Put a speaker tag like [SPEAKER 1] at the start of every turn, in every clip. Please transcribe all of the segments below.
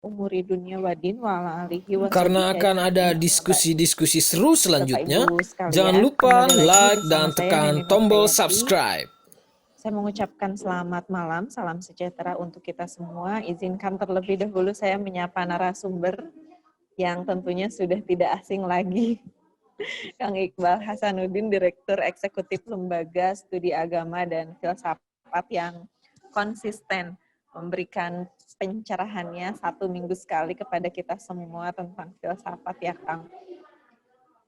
[SPEAKER 1] umuri dunia wadin wa ala alihi wa
[SPEAKER 2] Karena
[SPEAKER 1] sahbihi
[SPEAKER 2] akan ada
[SPEAKER 1] ajmain.
[SPEAKER 2] diskusi-diskusi seru
[SPEAKER 1] Bapak
[SPEAKER 2] selanjutnya,
[SPEAKER 1] Ibu
[SPEAKER 2] jangan
[SPEAKER 1] sekalian,
[SPEAKER 2] lupa
[SPEAKER 1] kembali lagi
[SPEAKER 2] like
[SPEAKER 1] bersama
[SPEAKER 2] dan
[SPEAKER 1] saya
[SPEAKER 2] tekan
[SPEAKER 1] Neni
[SPEAKER 2] tombol
[SPEAKER 1] Nurhayati.
[SPEAKER 2] subscribe.
[SPEAKER 1] Saya mengucapkan selamat malam, salam sejahtera untuk kita semua. Izinkan terlebih dahulu saya menyapa narasumber yang tentunya sudah tidak asing lagi. Kang Iqbal Hasanuddin, Direktur Eksekutif Lembaga Studi Agama dan Filsafat yang konsisten memberikan pencerahannya 1 minggu sekali kepada kita semua tentang filsafat ya Kang.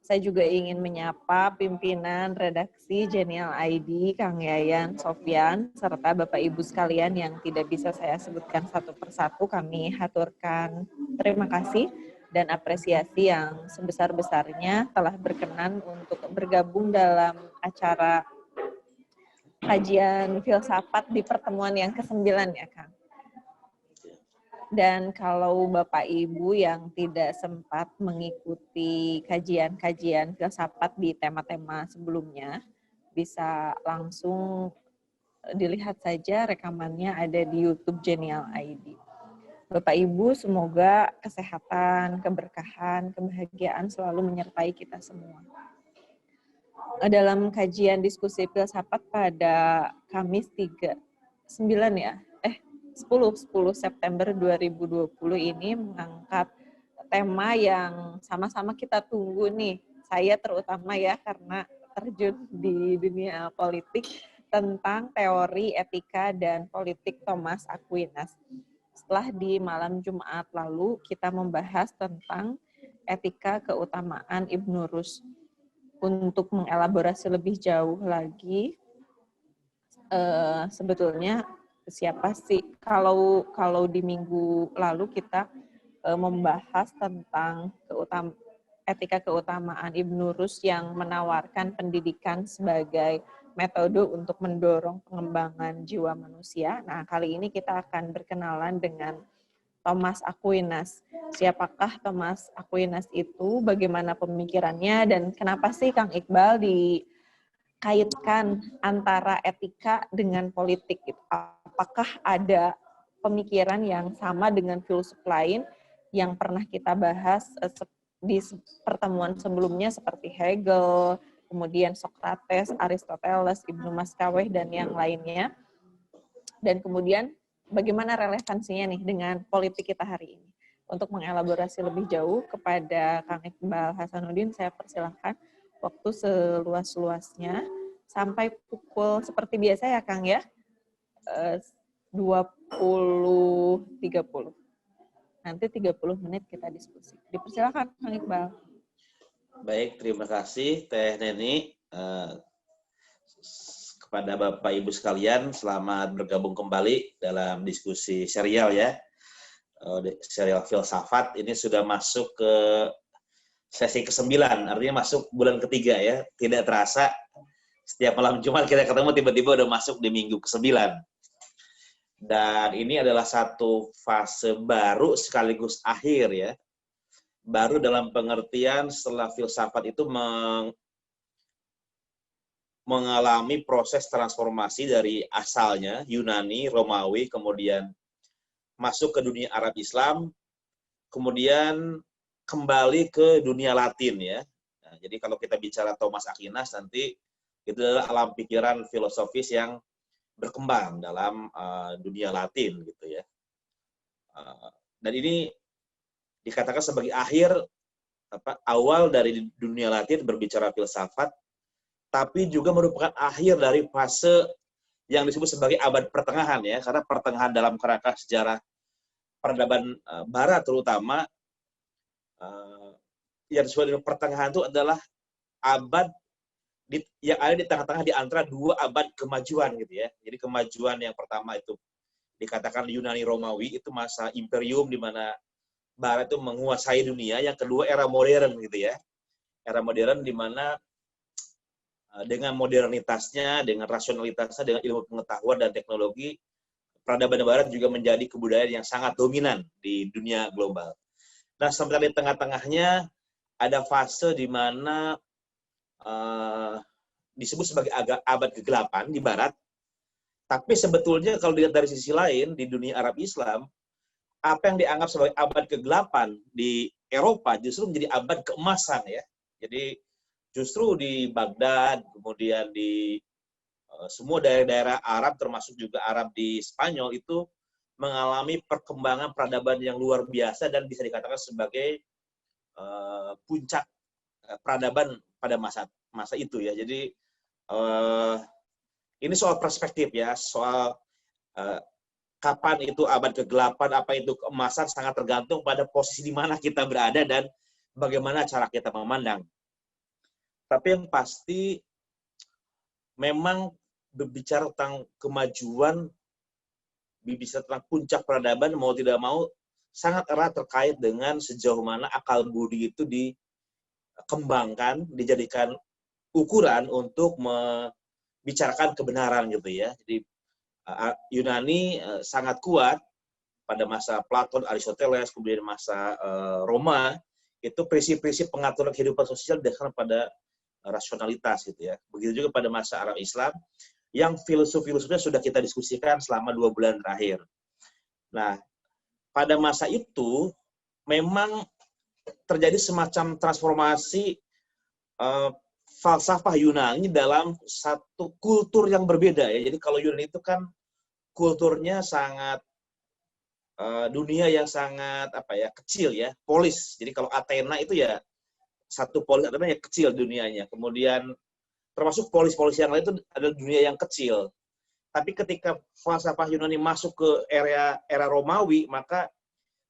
[SPEAKER 1] Saya juga ingin menyapa pimpinan redaksi Genial ID, Kang Yayan, Sofyan, serta Bapak Ibu sekalian yang tidak bisa saya sebutkan satu persatu. Kami haturkan terima kasih dan apresiasi yang sebesar-besarnya telah berkenan untuk bergabung dalam acara kajian filsafat di pertemuan yang ke-9 ya Kang. Dan kalau Bapak Ibu yang tidak sempat mengikuti kajian-kajian filsafat di tema-tema sebelumnya, bisa langsung dilihat saja rekamannya ada di YouTube Genial ID. Bapak Ibu, semoga kesehatan, keberkahan, kebahagiaan selalu menyertai kita semua. Dalam kajian diskusi filsafat pada Kamis 9 ya, 10 September 2020 ini mengangkat tema yang sama-sama kita tunggu nih. Saya terutama ya karena terjun di dunia politik tentang teori etika dan politik Thomas Aquinas. Setelah di malam Jumat lalu kita membahas tentang etika keutamaan Ibnu Rus. Untuk mengelaborasi lebih jauh lagi, sebetulnya siapa sih kalau di minggu lalu kita membahas tentang etika keutamaan Ibnu Rus yang menawarkan pendidikan sebagai metode untuk mendorong pengembangan jiwa manusia. Nah, kali ini kita akan berkenalan dengan Thomas Aquinas. Siapakah Thomas Aquinas itu? Bagaimana pemikirannya dan kenapa sih Kang Iqbal dikaitkan antara etika dengan politik? Apakah ada pemikiran yang sama dengan filsuf lain yang pernah kita bahas di pertemuan sebelumnya seperti Hegel, kemudian Socrates, Aristoteles, Ibnu Maskaweh, dan yang lainnya. Dan kemudian bagaimana relevansinya nih dengan politik kita hari ini. Untuk mengelaborasi lebih jauh kepada Kang Iqbal Hasanuddin, saya persilahkan waktu seluas-luasnya sampai pukul seperti biasa ya Kang ya, 20.30. Nanti 30 menit kita diskusi. Dipersilakan Kang Iqbal.
[SPEAKER 3] Baik, terima kasih Teh Neni. Kepada Bapak Ibu sekalian, selamat bergabung kembali dalam diskusi serial ya. Serial filsafat ini sudah masuk ke sesi ke-9, artinya masuk bulan ketiga ya. Tidak terasa setiap malam Jumat kita ketemu tiba-tiba udah masuk di minggu ke-9. Dan ini adalah satu fase baru sekaligus akhir ya. Baru dalam pengertian setelah filsafat itu mengalami proses transformasi dari asalnya Yunani, Romawi, kemudian masuk ke dunia Arab Islam, kemudian kembali ke dunia Latin ya. Nah, jadi kalau kita bicara Thomas Aquinas nanti itu adalah alam pikiran filosofis yang berkembang dalam dunia Latin gitu ya. Dan ini dikatakan sebagai awal dari dunia Latin berbicara filsafat, tapi juga merupakan akhir dari fase yang disebut sebagai abad pertengahan ya, karena pertengahan dalam kerangka sejarah peradaban Barat terutama yang disebut dengan pertengahan itu adalah abad yang ada di tengah-tengah di antara dua abad kemajuan gitu ya. Jadi kemajuan yang pertama itu dikatakan Yunani Romawi, itu masa imperium di mana Barat itu menguasai dunia. Yang kedua era modern gitu ya. Era modern di mana dengan modernitasnya, dengan rasionalitasnya, dengan ilmu pengetahuan dan teknologi, peradaban Barat juga menjadi kebudayaan yang sangat dominan di dunia global. Nah, sementara di tengah-tengahnya ada fase di mana disebut sebagai abad ke-8 di Barat, tapi sebetulnya kalau dilihat dari sisi lain, di dunia Arab Islam, apa yang dianggap sebagai abad ke-8 di Eropa justru menjadi abad keemasan ya. Jadi justru di Baghdad, kemudian di semua daerah-daerah Arab, termasuk juga Arab di Spanyol, itu mengalami perkembangan peradaban yang luar biasa dan bisa dikatakan sebagai puncak peradaban pada masa itu ya. Jadi ini soal perspektif ya, soal kapan itu abad ke-8, apa itu keemasan, sangat tergantung pada posisi di mana kita berada dan bagaimana cara kita memandang. Tapi yang pasti memang berbicara tentang kemajuan, berbicara tentang puncak peradaban, mau tidak mau sangat erat terkait dengan sejauh mana akal budi itu dikembangkan, dijadikan ukuran untuk membicarakan kebenaran gitu ya. Jadi Yunani sangat kuat pada masa Platon, Aristoteles, kemudian masa Roma, itu prinsip-prinsip pengaturan kehidupan sosial didasarkan pada rasionalitas gitu ya. Begitu juga pada masa Arab Islam yang filosof-filosofnya sudah kita diskusikan selama 2 bulan terakhir. Nah, pada masa itu memang terjadi semacam transformasi falsafah Yunani dalam satu kultur yang berbeda ya. Jadi kalau Yunani itu kan kulturnya sangat dunia yang sangat kecil ya, polis. Jadi kalau Athena itu ya satu polis Athena ya kecil dunianya. Kemudian termasuk polis-polis yang lain itu adalah dunia yang kecil. Tapi ketika falsafah Yunani masuk ke era Romawi, maka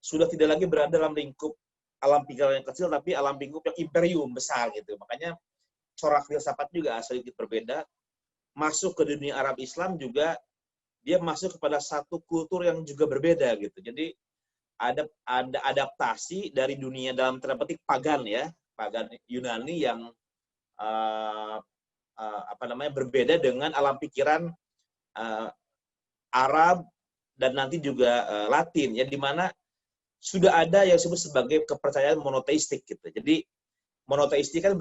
[SPEAKER 3] sudah tidak lagi berada dalam lingkup alam pikiran yang kecil, tapi alam lingkup yang imperium besar gitu. Makanya corak filsafat juga sedikit berbeda. Masuk ke dunia Arab Islam juga dia masuk kepada satu kultur yang juga berbeda gitu. Jadi ada adaptasi dari dunia dalam tanda petik pagan ya, pagan Yunani yang berbeda dengan alam pikiran Arab dan nanti juga Latin ya, di mana sudah ada yang disebut sebagai kepercayaan monoteistik gitu. Jadi monoteistik kan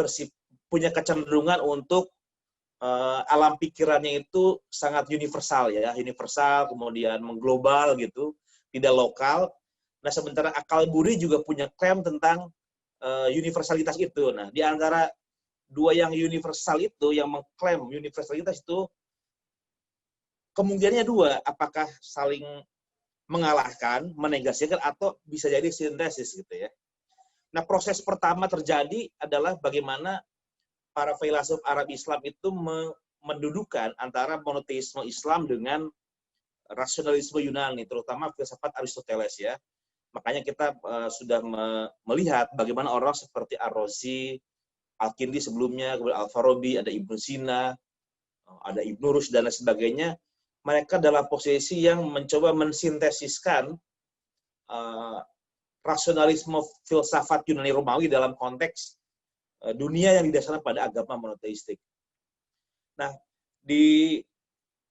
[SPEAKER 3] punya kecenderungan untuk alam pikirannya itu sangat universal ya, universal, kemudian mengglobal gitu, tidak lokal. Nah, sementara akal budi juga punya klaim tentang universalitas itu. Nah, di antara dua yang universal itu, yang mengklaim universalitas itu, kemungkinannya dua, apakah saling mengalahkan, menegasikan, atau bisa jadi sintesis gitu ya. Nah, proses pertama terjadi adalah bagaimana para filosof Arab Islam itu mendudukan antara monoteisme Islam dengan rasionalisme Yunani, terutama filsafat Aristoteles ya. Makanya kita sudah melihat bagaimana orang seperti Ar-Razi, Al-Kindi sebelumnya, kemudian Al-Farabi, ada Ibnu Sina, ada Ibnu Rushd dan lain sebagainya. Mereka dalam posisi yang mencoba mensintesiskan rasionalisme filsafat Yunani Romawi dalam konteks dunia yang didasarkan pada agama monoteistik. Nah, di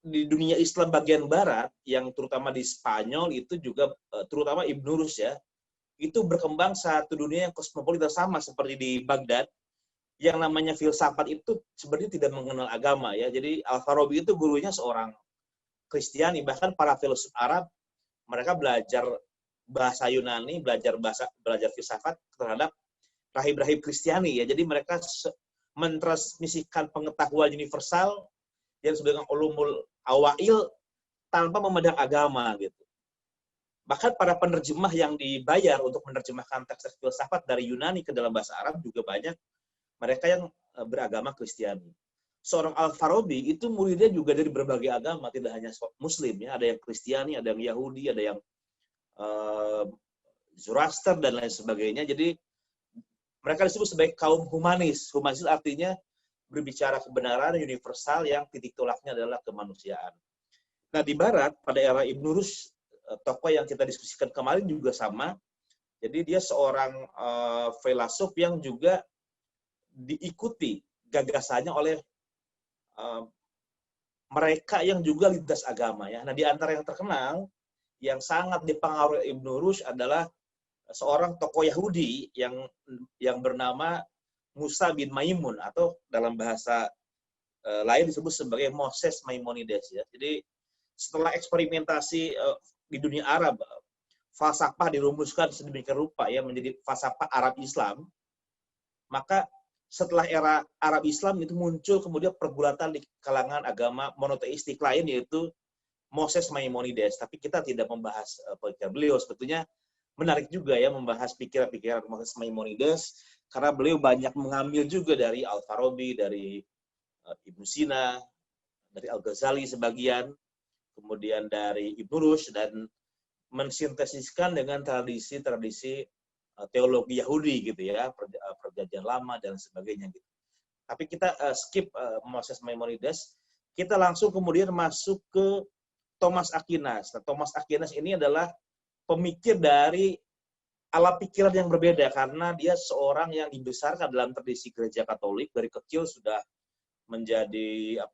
[SPEAKER 3] dunia Islam bagian barat, yang terutama di Spanyol itu juga, terutama Ibnu Rushd ya, itu berkembang satu dunia yang kosmopolitan sama seperti di Baghdad, yang namanya filsafat itu sebenarnya tidak mengenal agama ya. Jadi Al-Farabi itu gurunya seorang Kristiani, bahkan para filosof Arab mereka belajar bahasa Yunani, belajar filsafat terhadap rahib-rahib Kristiani ya. Jadi mereka mentransmisikan pengetahuan universal yang disebut dengan ulumul awail tanpa memandang agama gitu. Bahkan para penerjemah yang dibayar untuk menerjemahkan teks-teks filsafat dari Yunani ke dalam bahasa Arab juga banyak mereka yang beragama Kristiani. Seorang Al-Farabi itu muridnya juga dari berbagai agama, tidak hanya Muslim ya, ada yang Kristiani, ada yang Yahudi, ada yang Zoroaster dan lain sebagainya. Jadi mereka disebut sebagai kaum humanis. Humanis artinya berbicara kebenaran universal yang titik tolaknya adalah kemanusiaan. Nah, di barat pada era Ibnu Rushd, tokoh yang kita diskusikan kemarin juga sama. Jadi dia seorang filosof yang juga diikuti gagasannya oleh mereka yang juga lintas agama ya. Nah, di antara yang terkenal yang sangat dipengaruhi Ibnu Rushd adalah seorang tokoh Yahudi yang bernama Musa bin Maimun, atau dalam bahasa lain disebut sebagai Moses Maimonides ya. Jadi setelah eksperimentasi di dunia Arab, falsafah dirumuskan sedemikian rupa ya menjadi falsafah Arab Islam, maka setelah era Arab Islam itu muncul kemudian pergulatan di kalangan agama monoteistik lain, yaitu Moses Maimonides. Tapi kita tidak membahas pikiran beliau. Sebetulnya menarik juga ya membahas pikiran-pikiran Moses Maimonides, karena beliau banyak mengambil juga dari Al-Farabi, dari Ibnu Sina, dari Al-Ghazali sebagian, kemudian dari Ibnu Rushd, dan mensintesiskan dengan tradisi-tradisi teologi Yahudi gitu ya, perjanjian lama dan sebagainya gitu. Tapi kita skip Moses Maimonides, kita langsung kemudian masuk ke Thomas Aquinas. Nah, Thomas Aquinas ini adalah pemikir dari ala pikiran yang berbeda, karena dia seorang yang dibesarkan dalam tradisi gereja Katolik, dari kecil sudah menjadi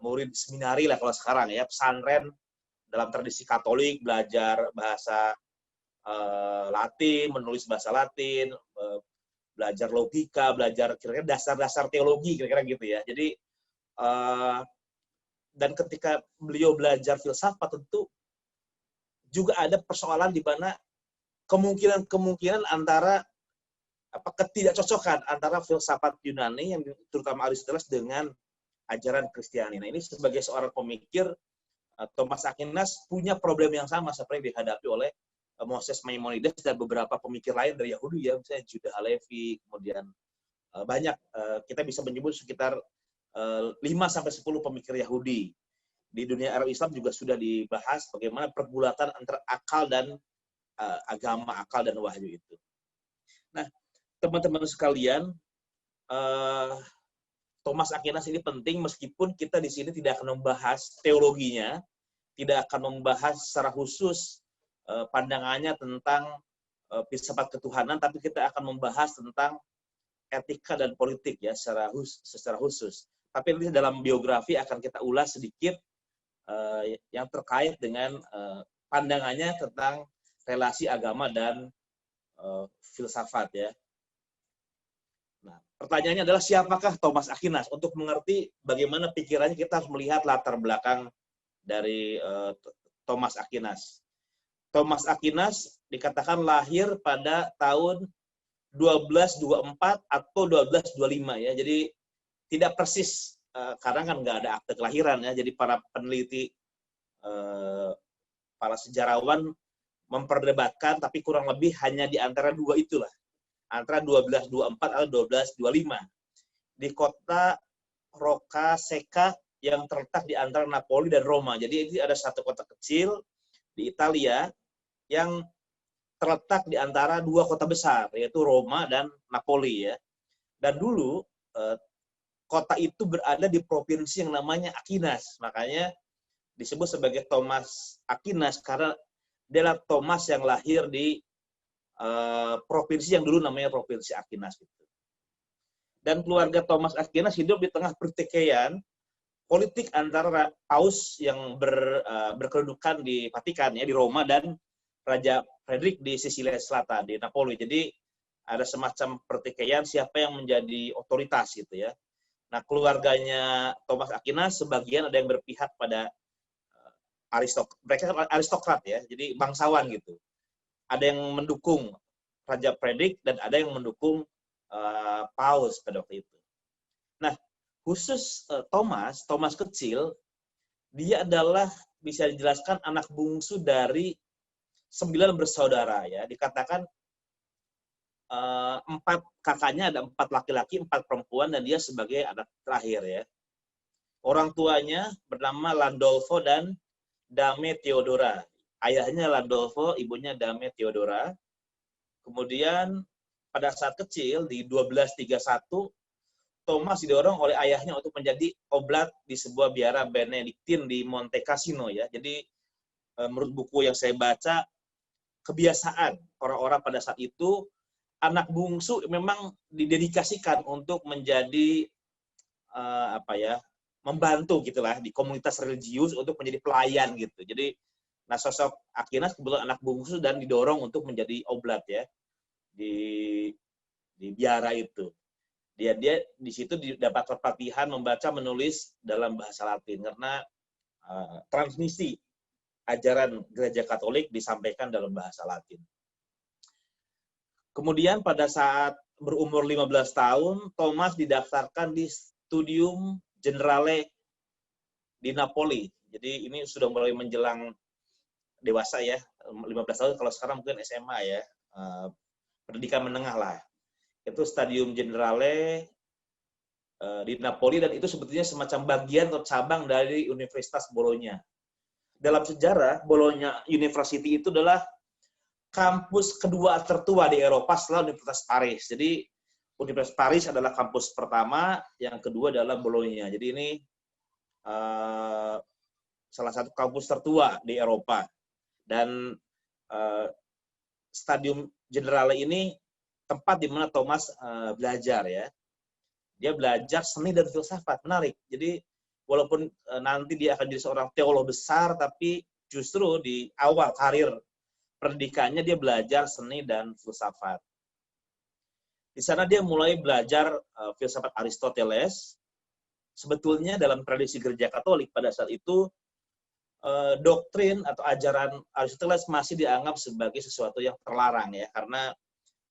[SPEAKER 3] murid seminari lah kalau sekarang ya, pesantren dalam tradisi Katolik, belajar bahasa Latin, menulis bahasa Latin, belajar logika, belajar kira-kira dasar-dasar teologi, kira-kira gitu ya. Jadi dan ketika beliau belajar filsafat, tentu juga ada persoalan di mana kemungkinan antara ketidakcocokan antara filsafat Yunani yang terutama Aristoteles dengan ajaran Kristiani. Nah, ini sebagai seorang pemikir, Thomas Aquinas punya problem yang sama seperti yang dihadapi oleh Moses Maimonides dan beberapa pemikir lain dari Yahudi ya, misalnya Judah Halevi, kemudian banyak, kita bisa menyebut sekitar 5-10 pemikir Yahudi. Di dunia Arab Islam juga sudah dibahas bagaimana pergulatan antara akal dan agama, akal dan wahyu itu. Nah, teman-teman sekalian, Thomas Aquinas ini penting meskipun kita di sini tidak akan membahas teologinya, tidak akan membahas secara khusus pandangannya tentang filsafat ketuhanan, tapi kita akan membahas tentang etika dan politik ya secara khusus. Tapi nanti dalam biografi akan kita ulas sedikit yang terkait dengan pandangannya tentang relasi agama dan filsafat ya. Nah, pertanyaannya adalah siapakah Thomas Aquinas? Untuk mengerti bagaimana pikirannya, kita harus melihat latar belakang dari Thomas Aquinas. Thomas Aquinas dikatakan lahir pada tahun 1224 atau 1225 ya. Jadi tidak persis karena kan nggak ada akte kelahiran ya. Jadi para peneliti, para sejarawan memperdebatkan, tapi kurang lebih hanya di antara dua itulah. Antara 1224 atau 1225. Di kota Rocca Secca yang terletak di antara Napoli dan Roma. Jadi ini ada satu kota kecil di Italia yang terletak di antara dua kota besar, yaitu Roma dan Napoli ya. Dan dulu kota itu berada di provinsi yang namanya Aquinas. Makanya disebut sebagai Thomas Aquinas karena dia adalah Thomas yang lahir di provinsi yang dulu namanya provinsi Aquinas itu. Dan keluarga Thomas Aquinas hidup di tengah pertikaian politik antara paus yang berkedudukan di Vatikan ya, di Roma, dan Raja Frederick di Sisilia Selatan di Napoli. Jadi ada semacam pertikaian siapa yang menjadi otoritas gitu ya. Nah, keluarganya Thomas Aquinas sebagian ada yang berpihak pada mereka aristokrat ya, jadi bangsawan gitu. Ada yang mendukung Raja Frederick dan ada yang mendukung Paus pada waktu itu. Nah, khusus Thomas kecil, dia adalah bisa dijelaskan anak bungsu dari 9 bersaudara ya. Dikatakan 4 kakaknya, ada 4 laki-laki, 4 perempuan, dan dia sebagai anak terakhir ya. Orang tuanya bernama Landolfo dan Dame Theodora. Ayahnya Landolfo, ibunya Dame Theodora. Kemudian pada saat kecil di 1231 Thomas didorong oleh ayahnya untuk menjadi oblat di sebuah biara Benediktin di Monte Cassino ya. Jadi menurut buku yang saya baca, kebiasaan orang-orang pada saat itu anak bungsu memang didedikasikan untuk menjadi membantu gitulah di komunitas religius untuk menjadi pelayan gitu. Jadi sosok Aquinas kebetulan anak bungsu dan didorong untuk menjadi oblat ya di biara itu. Dia di situ dapat pelatihan membaca menulis dalam bahasa Latin karena transmisi ajaran gereja Katolik disampaikan dalam bahasa Latin. Kemudian pada saat berumur 15 tahun, Thomas didaftarkan di Studium Generale di Napoli. Jadi ini sudah mulai menjelang dewasa ya, 15 tahun, kalau sekarang mungkin SMA ya, pendidikan menengah lah. Itu Studium Generale di Napoli, dan itu sebetulnya semacam bagian atau cabang dari Universitas Bologna. Dalam sejarah, Bologna University itu adalah kampus kedua tertua di Eropa setelah Universitas Paris. Jadi Universitas Paris adalah kampus pertama, yang kedua adalah Bologna. Jadi ini salah satu kampus tertua di Eropa. Dan Studium Generale ini tempat di mana Thomas belajar ya. Dia belajar seni dan filsafat, menarik. Jadi walaupun nanti dia akan jadi seorang teolog besar, tapi justru di awal karir pendidikannya dia belajar seni dan filsafat. Di sana dia mulai belajar filsafat Aristoteles. Sebetulnya dalam tradisi gereja Katolik pada saat itu, doktrin atau ajaran Aristoteles masih dianggap sebagai sesuatu yang terlarang ya, karena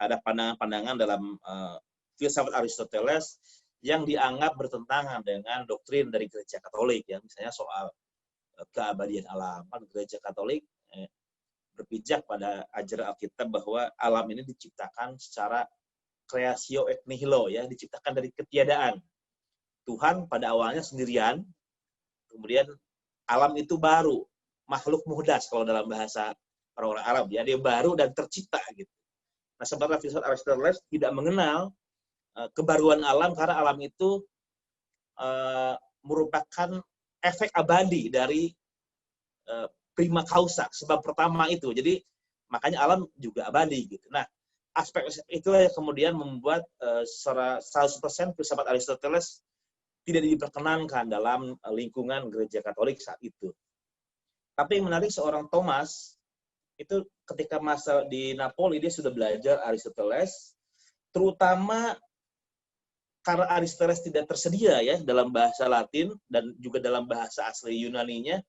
[SPEAKER 3] ada pandangan-pandangan dalam filsafat Aristoteles yang dianggap bertentangan dengan doktrin dari gereja Katolik ya, misalnya soal keabadian alam. Gereja Katolik berpijak pada ajaran Alkitab bahwa alam ini diciptakan secara creatio et nihilo ya, diciptakan dari ketiadaan. Tuhan pada awalnya sendirian, kemudian alam itu baru, makhluk muhdas kalau dalam bahasa orang-orang Arab ya, dia baru dan tercipta gitu. Nah, sementara filsafat Aristoteles tidak mengenal kebaruan alam, karena alam itu merupakan efek abadi dari prima causa, sebab pertama itu. Jadi makanya alam juga abadi gitu. Nah, aspek itulah yang kemudian membuat secara 100% filsafat Aristoteles tidak diperkenankan dalam lingkungan gereja Katolik saat itu. Tapi yang menarik, seorang Thomas itu ketika masa di Napoli dia sudah belajar Aristoteles, terutama karena Aristoteles tidak tersedia ya dalam bahasa Latin dan juga dalam bahasa asli Yunaninya,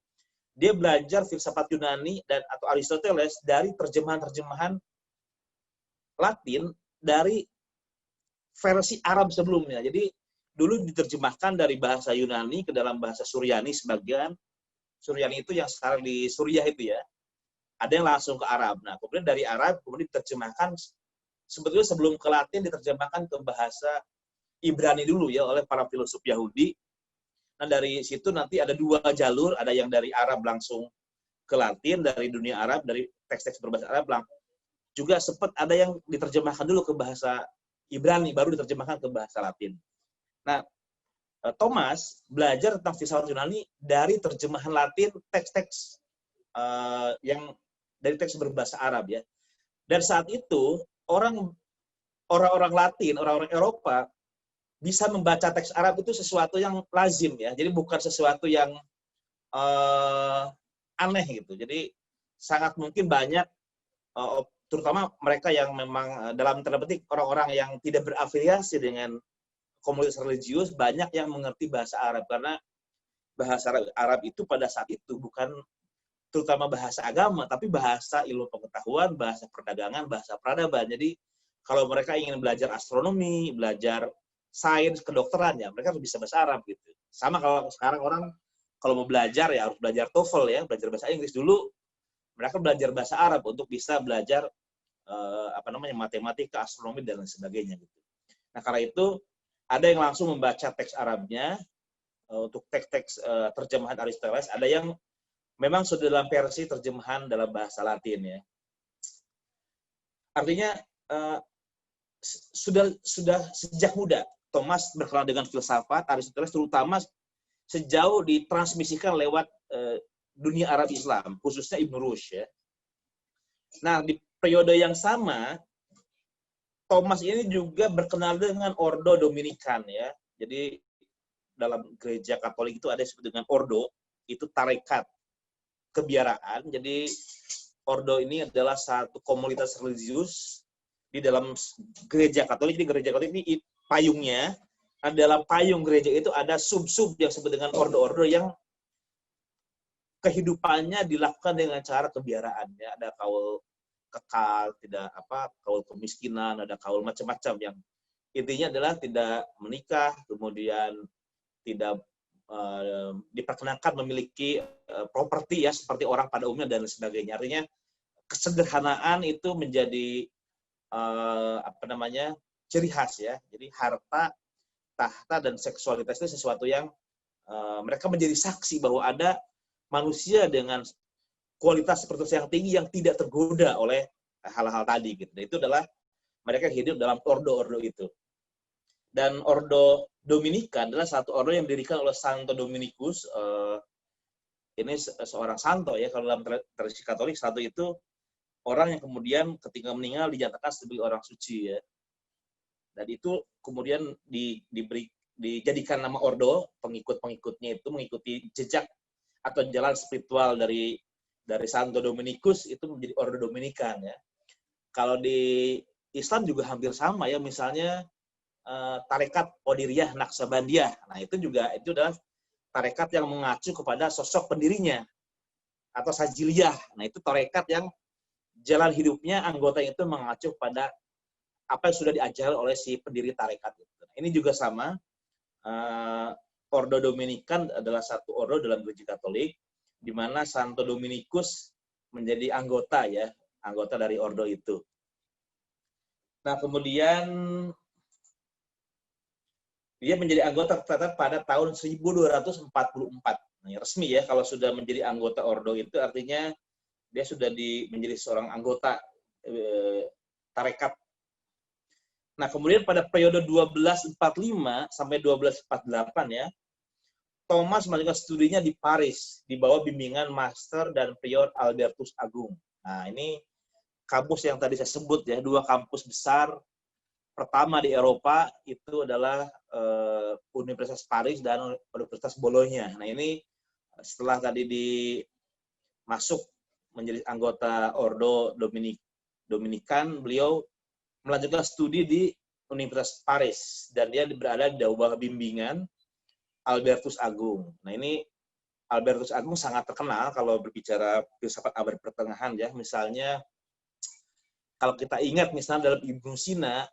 [SPEAKER 3] dia belajar filsafat Yunani dan atau Aristoteles dari terjemahan-terjemahan Latin dari versi Arab sebelumnya. Jadi dulu diterjemahkan dari bahasa Yunani ke dalam bahasa Suryani sebagian. Suryani itu yang sekarang di Suriah itu ya. Ada yang langsung ke Arab. Nah, kemudian dari Arab kemudian diterjemahkan, sebetulnya sebelum ke Latin diterjemahkan ke bahasa Ibrani dulu ya oleh para filsuf Yahudi. Nah, dari situ nanti ada dua jalur, ada yang dari Arab langsung ke Latin, dari dunia Arab, dari teks-teks berbahasa Arab juga sempat ada yang diterjemahkan dulu ke bahasa Ibrani, baru diterjemahkan ke bahasa Latin. Nah, Thomas belajar tentang filsafat Yunani dari terjemahan Latin, teks-teks yang dari teks berbahasa Arab ya. Dan saat itu orang-orang Latin, orang-orang Eropa bisa membaca teks Arab itu sesuatu yang lazim ya. Jadi bukan sesuatu yang aneh gitu. Jadi sangat mungkin banyak, terutama mereka yang memang dalam tanda petik orang-orang yang tidak berafiliasi dengan komunitas religius, banyak yang mengerti bahasa Arab karena bahasa Arab itu pada saat itu bukan terutama bahasa agama, tapi bahasa ilmu pengetahuan, bahasa perdagangan, bahasa peradaban. Jadi kalau mereka ingin belajar astronomi, belajar sains, kedokteran ya, mereka harus bisa bahasa Arab gitu. Sama kalau sekarang orang kalau mau belajar ya harus belajar TOEFL ya, belajar bahasa Inggris dulu. Mereka belajar bahasa Arab untuk bisa belajar matematika, astronomi dan lain sebagainya gitu. Nah, karena itu ada yang langsung membaca teks Arabnya untuk teks-teks terjemahan Aristoteles, ada yang memang sudah dalam versi terjemahan dalam bahasa Latin ya. Artinya sudah sejak muda Thomas berkenalan dengan filsafat Aristoteles, terutama sejauh ditransmisikan lewat dunia Arab Islam, khususnya Ibn Rushd ya. Nah, di periode yang sama Thomas ini juga berkenal dengan Ordo Dominikan ya. Jadi dalam gereja Katolik itu ada disebut dengan Ordo, itu tarekat kebiaraan. Jadi Ordo ini adalah satu komunitas religius di dalam gereja Katolik. Jadi gereja Katolik ini payungnya, dalam payung gereja itu ada sub-sub yang disebut dengan ordo-ordo yang kehidupannya dilakukan dengan cara kebiaraan, ya. Ada kaul kekal, tidak kaul kemiskinan, ada kaul macam-macam yang intinya adalah tidak menikah, kemudian tidak diperkenankan memiliki properti ya seperti orang pada umumnya dan sebagainya. Artinya kesederhanaan itu menjadi ciri khas ya. Jadi harta, tahta dan seksualitas itu sesuatu yang mereka menjadi saksi bahwa ada manusia dengan kualitas spiritual yang tinggi yang tidak tergoda oleh hal-hal tadi gitu. Dan itu adalah mereka hidup dalam ordo-ordo itu. Dan ordo Dominikan adalah satu ordo yang didirikan oleh Santo Dominikus. Ini seorang santo ya, kalau dalam tradisi Katolik santo itu orang yang kemudian ketika meninggal dinyatakan sebagai orang suci ya. Dan itu kemudian dijadikan nama ordo, pengikut-pengikutnya itu mengikuti jejak atau jalan spiritual dari Santo Dominikus itu menjadi ordo Dominikan ya. Kalau di Islam juga hampir sama ya, misalnya tarekat Qadiriyah Naqsabandiyah. Nah, itu adalah tarekat yang mengacu kepada sosok pendirinya atau Sajiliyah. Nah, itu tarekat yang jalan hidupnya anggota itu mengacu pada apa yang sudah diajarkan oleh si pendiri tarekat itu. Nah, ini juga sama. Ordo Dominikan adalah satu ordo dalam Gereja Katolik di mana Santo Dominikus menjadi anggota ya, anggota dari ordo itu. Nah, kemudian dia menjadi anggota tercatat pada tahun 1244. Nah, resmi ya, kalau sudah menjadi anggota ordo itu artinya dia sudah menjadi seorang anggota tarekat. Nah, kemudian pada periode 1245 sampai 1248 ya, Thomas melanjutkan studinya di Paris di bawah bimbingan Master dan Prior Albertus Agung. Nah, ini kampus yang tadi saya sebut ya, dua kampus besar. Pertama di Eropa itu adalah Universitas Paris dan Universitas Bologna. Nah, ini setelah tadi masuk menjadi anggota Ordo Dominikan, beliau melanjutkan studi di Universitas Paris dan dia berada di bawah bimbingan Albertus Agung. Nah, ini Albertus Agung sangat terkenal kalau berbicara filsafat abad pertengahan ya. Misalnya kalau kita ingat misalnya dalam Ibnu Sina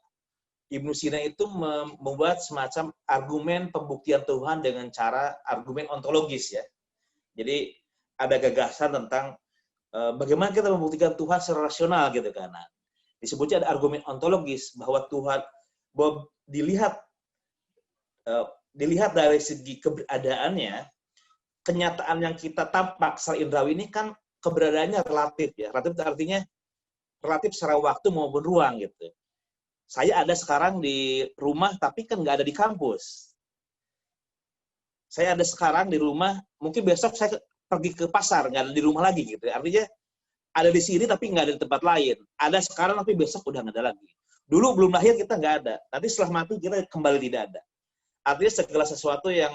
[SPEAKER 3] itu membuat semacam argumen pembuktian Tuhan dengan cara argumen ontologis ya. Jadi ada gagasan tentang bagaimana kita membuktikan Tuhan secara rasional gitu kan. Nah, disebutnya ada argumen ontologis bahwa Tuhan dilihat dari segi keberadaannya, kenyataan yang kita tampak secara indrawi ini kan keberadaannya relatif ya. Relatif artinya relatif secara waktu maupun ruang gitu. Saya ada sekarang di rumah, tapi kan nggak ada di kampus. Saya ada sekarang di rumah, mungkin besok saya pergi ke pasar, nggak ada di rumah lagi gitu. Artinya ada di sini tapi nggak ada di tempat lain. Ada sekarang tapi besok udah nggak ada lagi. Dulu belum lahir kita nggak ada, nanti setelah mati kita kembali tidak ada. Artinya segala sesuatu yang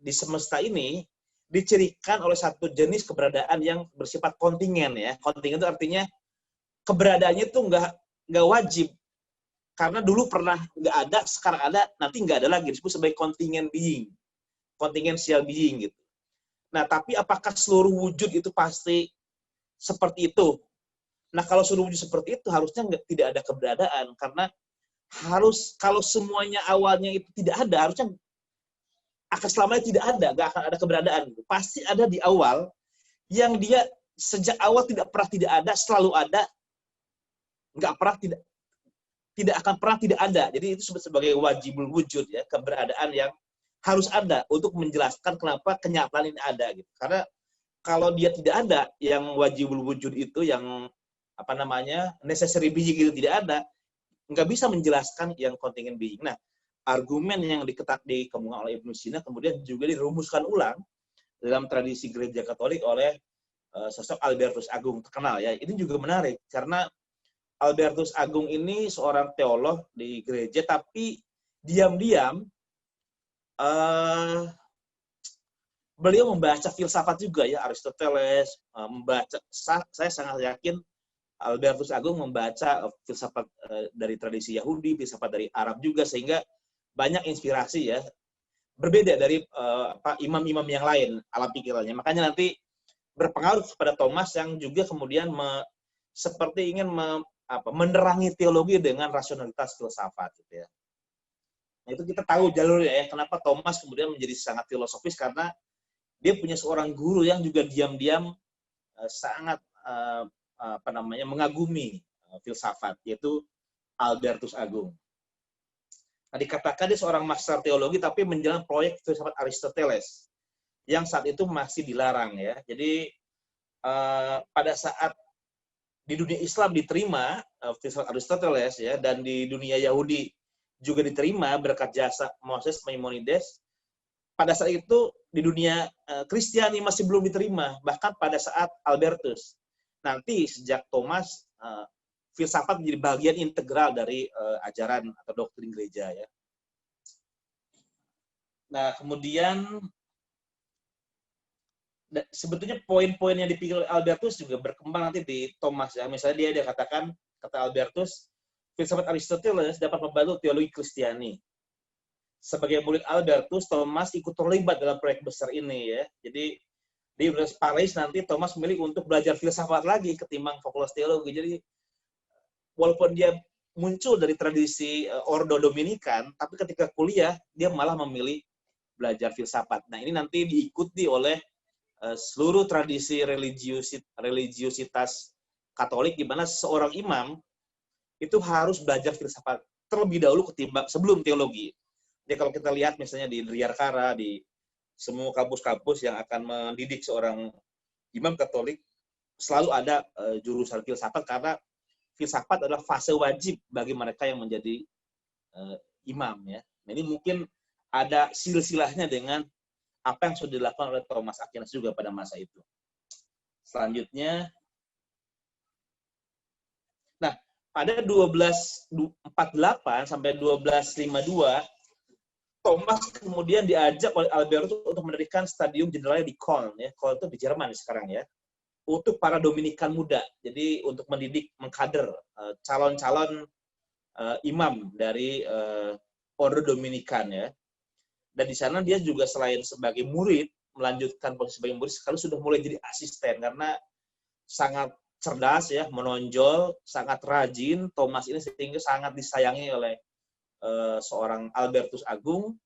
[SPEAKER 3] di semesta ini dicirikan oleh satu jenis keberadaan yang bersifat kontingen ya. Kontingen itu artinya keberadaannya itu nggak wajib. Karena dulu pernah nggak ada, sekarang ada, nanti nggak ada lagi. Disebut sebagai kontingen being. Contingental being gitu. Nah, tapi apakah seluruh wujud itu pasti seperti itu? Nah, kalau seluruh wujud seperti itu, harusnya tidak ada keberadaan. Karena kalau semuanya awalnya itu tidak ada, harusnya akan selamanya tidak ada, nggak akan ada keberadaan. Pasti ada di awal, yang dia sejak awal tidak pernah tidak ada, selalu ada, nggak pernah tidak akan pernah tidak ada. Jadi itu sebagai wajibul wujud ya, keberadaan yang harus ada untuk menjelaskan kenapa kenyataan ini ada gitu. Karena kalau dia tidak ada, yang wajibul wujud itu yang necessary being itu tidak ada, nggak bisa menjelaskan yang contingent being. Nah, argumen yang dikemukakan oleh Ibnu Sina kemudian juga dirumuskan ulang dalam tradisi Gereja Katolik oleh sosok Albertus Agung terkenal ya. Ini juga menarik karena Albertus Agung ini seorang teolog di gereja, tapi diam-diam beliau membaca filsafat juga ya, Aristoteles, saya sangat yakin Albertus Agung membaca filsafat dari tradisi Yahudi, filsafat dari Arab juga, sehingga banyak inspirasi ya. berbeda dari imam-imam yang lain alam pikirannya. Makanya nanti berpengaruh kepada Thomas yang juga kemudian seperti ingin menerangi teologi dengan rasionalitas filsafat gitu ya. Nah, itu kita tahu jalurnya ya, kenapa Thomas kemudian menjadi sangat filosofis, karena dia punya seorang guru yang juga diam-diam sangat mengagumi filsafat, yaitu Albertus Agung. Nah, dikatakan dia seorang master teologi tapi menjalankan proyek filsafat Aristoteles yang saat itu masih dilarang ya. Jadi pada saat di dunia Islam diterima filsafat Aristoteles ya, dan di dunia Yahudi juga diterima berkat jasa Moses Maimonides, pada saat itu di dunia Kristiani masih belum diterima, bahkan pada saat Albertus. Nanti sejak Thomas, filsafat menjadi bagian integral dari ajaran atau doktrin gereja ya. Nah, kemudian sebetulnya poin-poin yang dipikir oleh Albertus juga berkembang nanti di Thomas ya. Misalnya dia katakan, kata Albertus, filsafat Aristoteles dapat membantu teologi Kristiani. Sebagai murid Albertus, Thomas ikut terlibat dalam proyek besar ini ya. Jadi di Universitas Paris nanti Thomas memilih untuk belajar filsafat lagi ketimbang fakultas teologi. Jadi walaupun dia muncul dari tradisi Ordo Dominikan, tapi ketika kuliah dia malah memilih belajar filsafat. Nah, ini nanti diikuti oleh seluruh tradisi religiusitas Katolik, di mana seorang imam itu harus belajar filsafat terlebih dahulu ketimbang sebelum teologi. Jadi kalau kita lihat misalnya di Riyarkara, di semua kampus-kampus yang akan mendidik seorang imam Katolik, selalu ada jurusan filsafat, karena filsafat adalah fase wajib bagi mereka yang menjadi imam ya. Nah, ini mungkin ada silsilahnya dengan apa yang sudah dilakukan oleh Thomas Aquinas juga pada masa itu. Selanjutnya, nah pada 1248 sampai 1252, Thomas kemudian diajak oleh Albertus untuk mendirikan Stadium Generale di Köln ya. Köln itu di Jerman sekarang ya. Untuk para Dominikan muda. Jadi untuk mendidik, mengkader calon-calon imam dari Ordo Dominikan ya. Dan di sana dia juga selain sebagai murid, melanjutkan posisi sebagai murid, sekarang sudah mulai jadi asisten karena sangat cerdas ya, menonjol, sangat rajin Thomas ini, sehingga sangat disayangi oleh seorang Albertus Agung,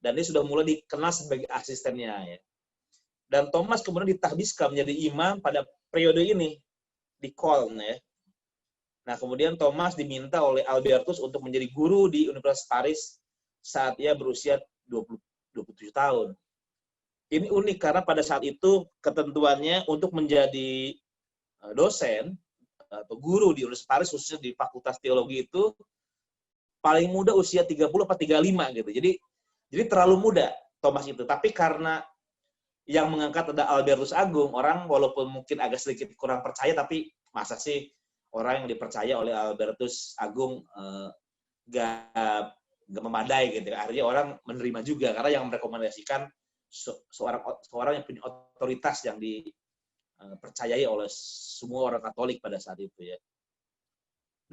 [SPEAKER 3] dan dia sudah mulai dikenal sebagai asistennya ya. Dan Thomas kemudian ditahbiskan menjadi imam pada periode ini di Köln ya. Nah, kemudian Thomas diminta oleh Albertus untuk menjadi guru di Universitas Paris saat ia berusia 27 tahun. Ini unik karena pada saat itu ketentuannya untuk menjadi dosen atau guru di Universitas Paris, khususnya di Fakultas Teologi, itu paling muda usia 30 atau 35 gitu. Jadi terlalu muda Thomas itu. Tapi karena yang mengangkat ada Albertus Agung, orang walaupun mungkin agak sedikit kurang percaya, tapi masa sih orang yang dipercaya oleh Albertus Agung gak memadai gitu. Akhirnya orang menerima juga karena yang merekomendasikan seorang yang punya otoritas yang dipercayai oleh semua orang Katolik pada saat itu ya.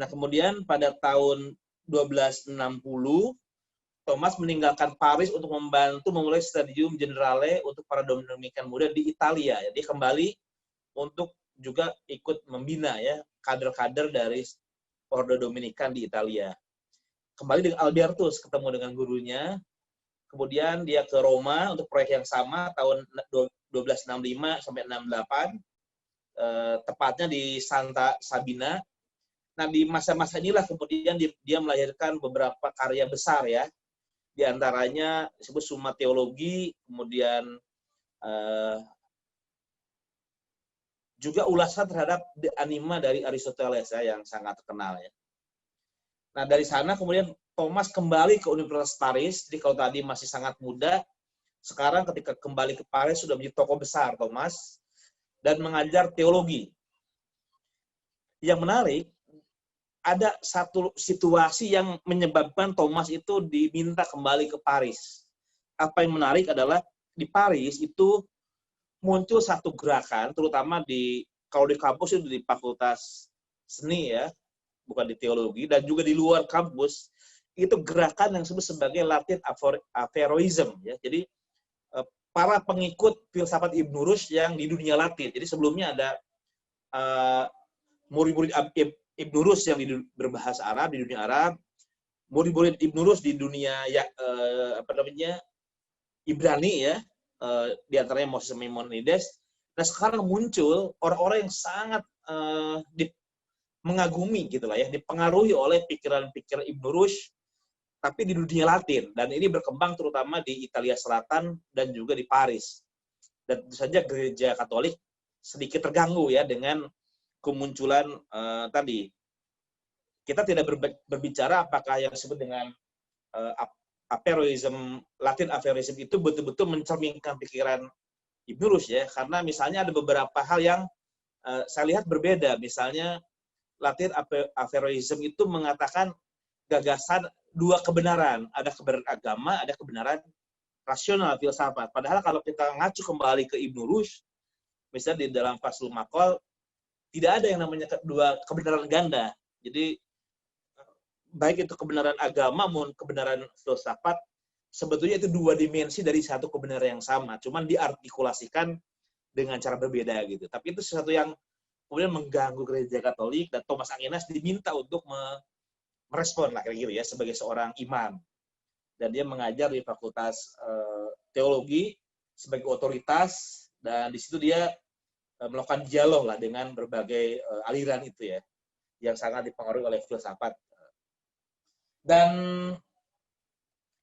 [SPEAKER 3] Nah, kemudian pada tahun 1260 Thomas meninggalkan Paris untuk membantu memulai Stadium Generale untuk para Dominikan muda di Italia. Jadi kembali untuk juga ikut membina ya kader-kader dari Ordo Dominikan di Italia. Kembali dengan Albertus, ketemu dengan gurunya. Kemudian dia ke Roma untuk proyek yang sama tahun 1265 sampai 68, tepatnya di Santa Sabina. Nah, di masa-masa inilah kemudian dia melahirkan beberapa karya besar ya. Di antaranya disebut Summa Theologi, kemudian juga ulasan terhadap De Anima dari Aristoteles ya, yang sangat terkenal ya. Nah, dari sana kemudian Thomas kembali ke Universitas Paris. Jadi kalau tadi masih sangat muda, sekarang ketika kembali ke Paris sudah menjadi tokoh besar Thomas dan mengajar teologi. Yang menarik, ada satu situasi yang menyebabkan Thomas itu diminta kembali ke Paris. Apa yang menarik adalah di Paris itu muncul satu gerakan, terutama kalau di kampus itu di Fakultas Seni ya, bukan di teologi, dan juga di luar kampus, itu gerakan yang disebut sebagai Latin Averroism, ya. Jadi para pengikut filsafat Ibn Rushd yang di dunia Latin. Jadi sebelumnya ada murid-murid Ibn Rushd yang berbahasa Arab di dunia Arab, murid-murid Ibn Rushd di dunia Ibrani, ya, di antaranya Moses Maimonides. Nah, sekarang muncul orang-orang yang sangat mengagumi gitulah ya, dipengaruhi oleh pikiran-pikiran Ibn Rushd, tapi di dunia Latin, dan ini berkembang terutama di Italia Selatan dan juga di Paris. Dan tentu saja gereja Katolik sedikit terganggu ya dengan kemunculan tadi. Kita tidak berbicara apakah yang disebut dengan Averroism, Latin Averroism itu betul-betul mencerminkan pikiran Ibn Rushd, ya, karena misalnya ada beberapa hal yang saya lihat berbeda. Misalnya Latin Averroism itu mengatakan gagasan dua kebenaran, ada kebenaran agama, ada kebenaran rasional, filsafat. Padahal kalau kita ngacu kembali ke Ibn Rushd, misalnya di dalam Faslul Maqal, tidak ada yang namanya dua kebenaran ganda. Jadi baik itu kebenaran agama maupun kebenaran filsafat, sebetulnya itu dua dimensi dari satu kebenaran yang sama, cuman diartikulasikan dengan cara berbeda gitu. Tapi itu sesuatu yang kemudian mengganggu gereja Katolik, dan Thomas Aquinas diminta untuk merespon lah kira-kira ya sebagai seorang imam, dan dia mengajar di Fakultas Teologi sebagai otoritas, dan di situ dia melakukan dialog lah dengan berbagai aliran itu ya yang sangat dipengaruhi oleh filsafat. Dan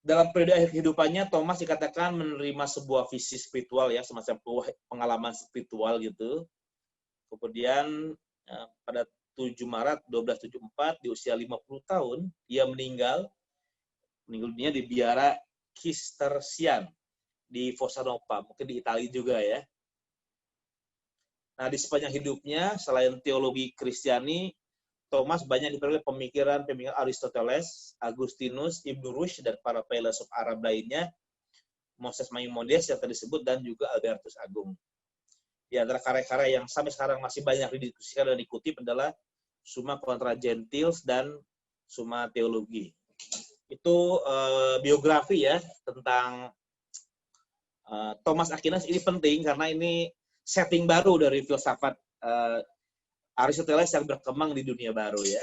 [SPEAKER 3] dalam periode akhir kehidupannya Thomas dikatakan menerima sebuah visi spiritual ya, semacam pengalaman spiritual gitu. Kemudian pada 7 Maret 1274 di usia 50 tahun dia meninggal dunia di biara Cistercian di Fossa Nova, mungkin di Italia juga ya. Nah, di sepanjang hidupnya selain teologi Kristiani, Thomas banyak dipengaruhi pemikiran Aristoteles, Agustinus, Ibn Rushd, dan para filsuf Arab lainnya, Moses Maimonides yang tadi disebut, dan juga Albertus Agung. Di antara karya-karya yang sampai sekarang masih banyak didiskusikan dan dikutip adalah Summa Contra Gentiles dan Summa Theologiae. Itu biografi ya tentang Thomas Aquinas. Ini penting karena ini setting baru dari filsafat Aristoteles yang berkembang di dunia baru ya.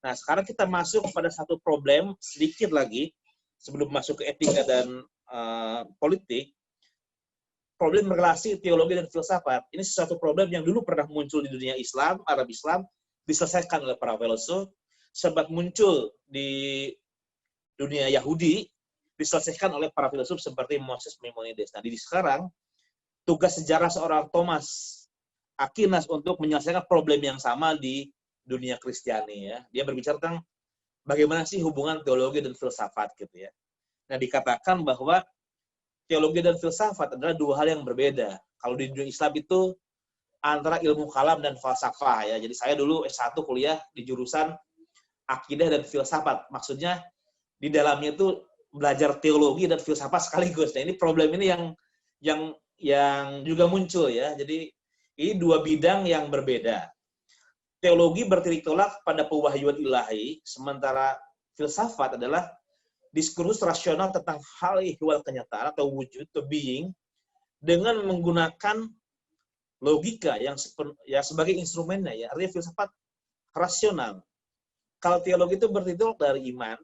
[SPEAKER 3] Nah, sekarang kita masuk pada satu problem sedikit lagi sebelum masuk ke etika dan politik. Problem relasi teologi dan filsafat. Ini sesuatu problem yang dulu pernah muncul di dunia Islam, Arab Islam, diselesaikan oleh para filsuf, sempat muncul di dunia Yahudi, diselesaikan oleh para filsuf seperti Moses Maimonides. Nah, di sekarang, tugas sejarah seorang Thomas Aquinas untuk menyelesaikan problem yang sama di dunia Kristiani. Ya. Dia berbicara tentang bagaimana sih hubungan teologi dan filsafat gitu ya. Nah, dikatakan bahwa teologi dan filsafat adalah dua hal yang berbeda. Kalau di dunia Islam itu antara ilmu kalam dan falsafah ya. Jadi saya dulu S1 kuliah di jurusan akidah dan filsafat. Maksudnya di dalamnya itu belajar teologi dan filsafat sekaligus. Nah, ini problem ini yang juga muncul ya. Jadi ini dua bidang yang berbeda. Teologi bertitik tolak pada pewahyuan ilahi, sementara filsafat adalah diskursus rasional tentang hal ihwal kenyataan atau wujud atau being dengan menggunakan logika yang sebagai instrumennya ya. Artinya filsafat rasional. Kalau teologi itu bertitik dari iman,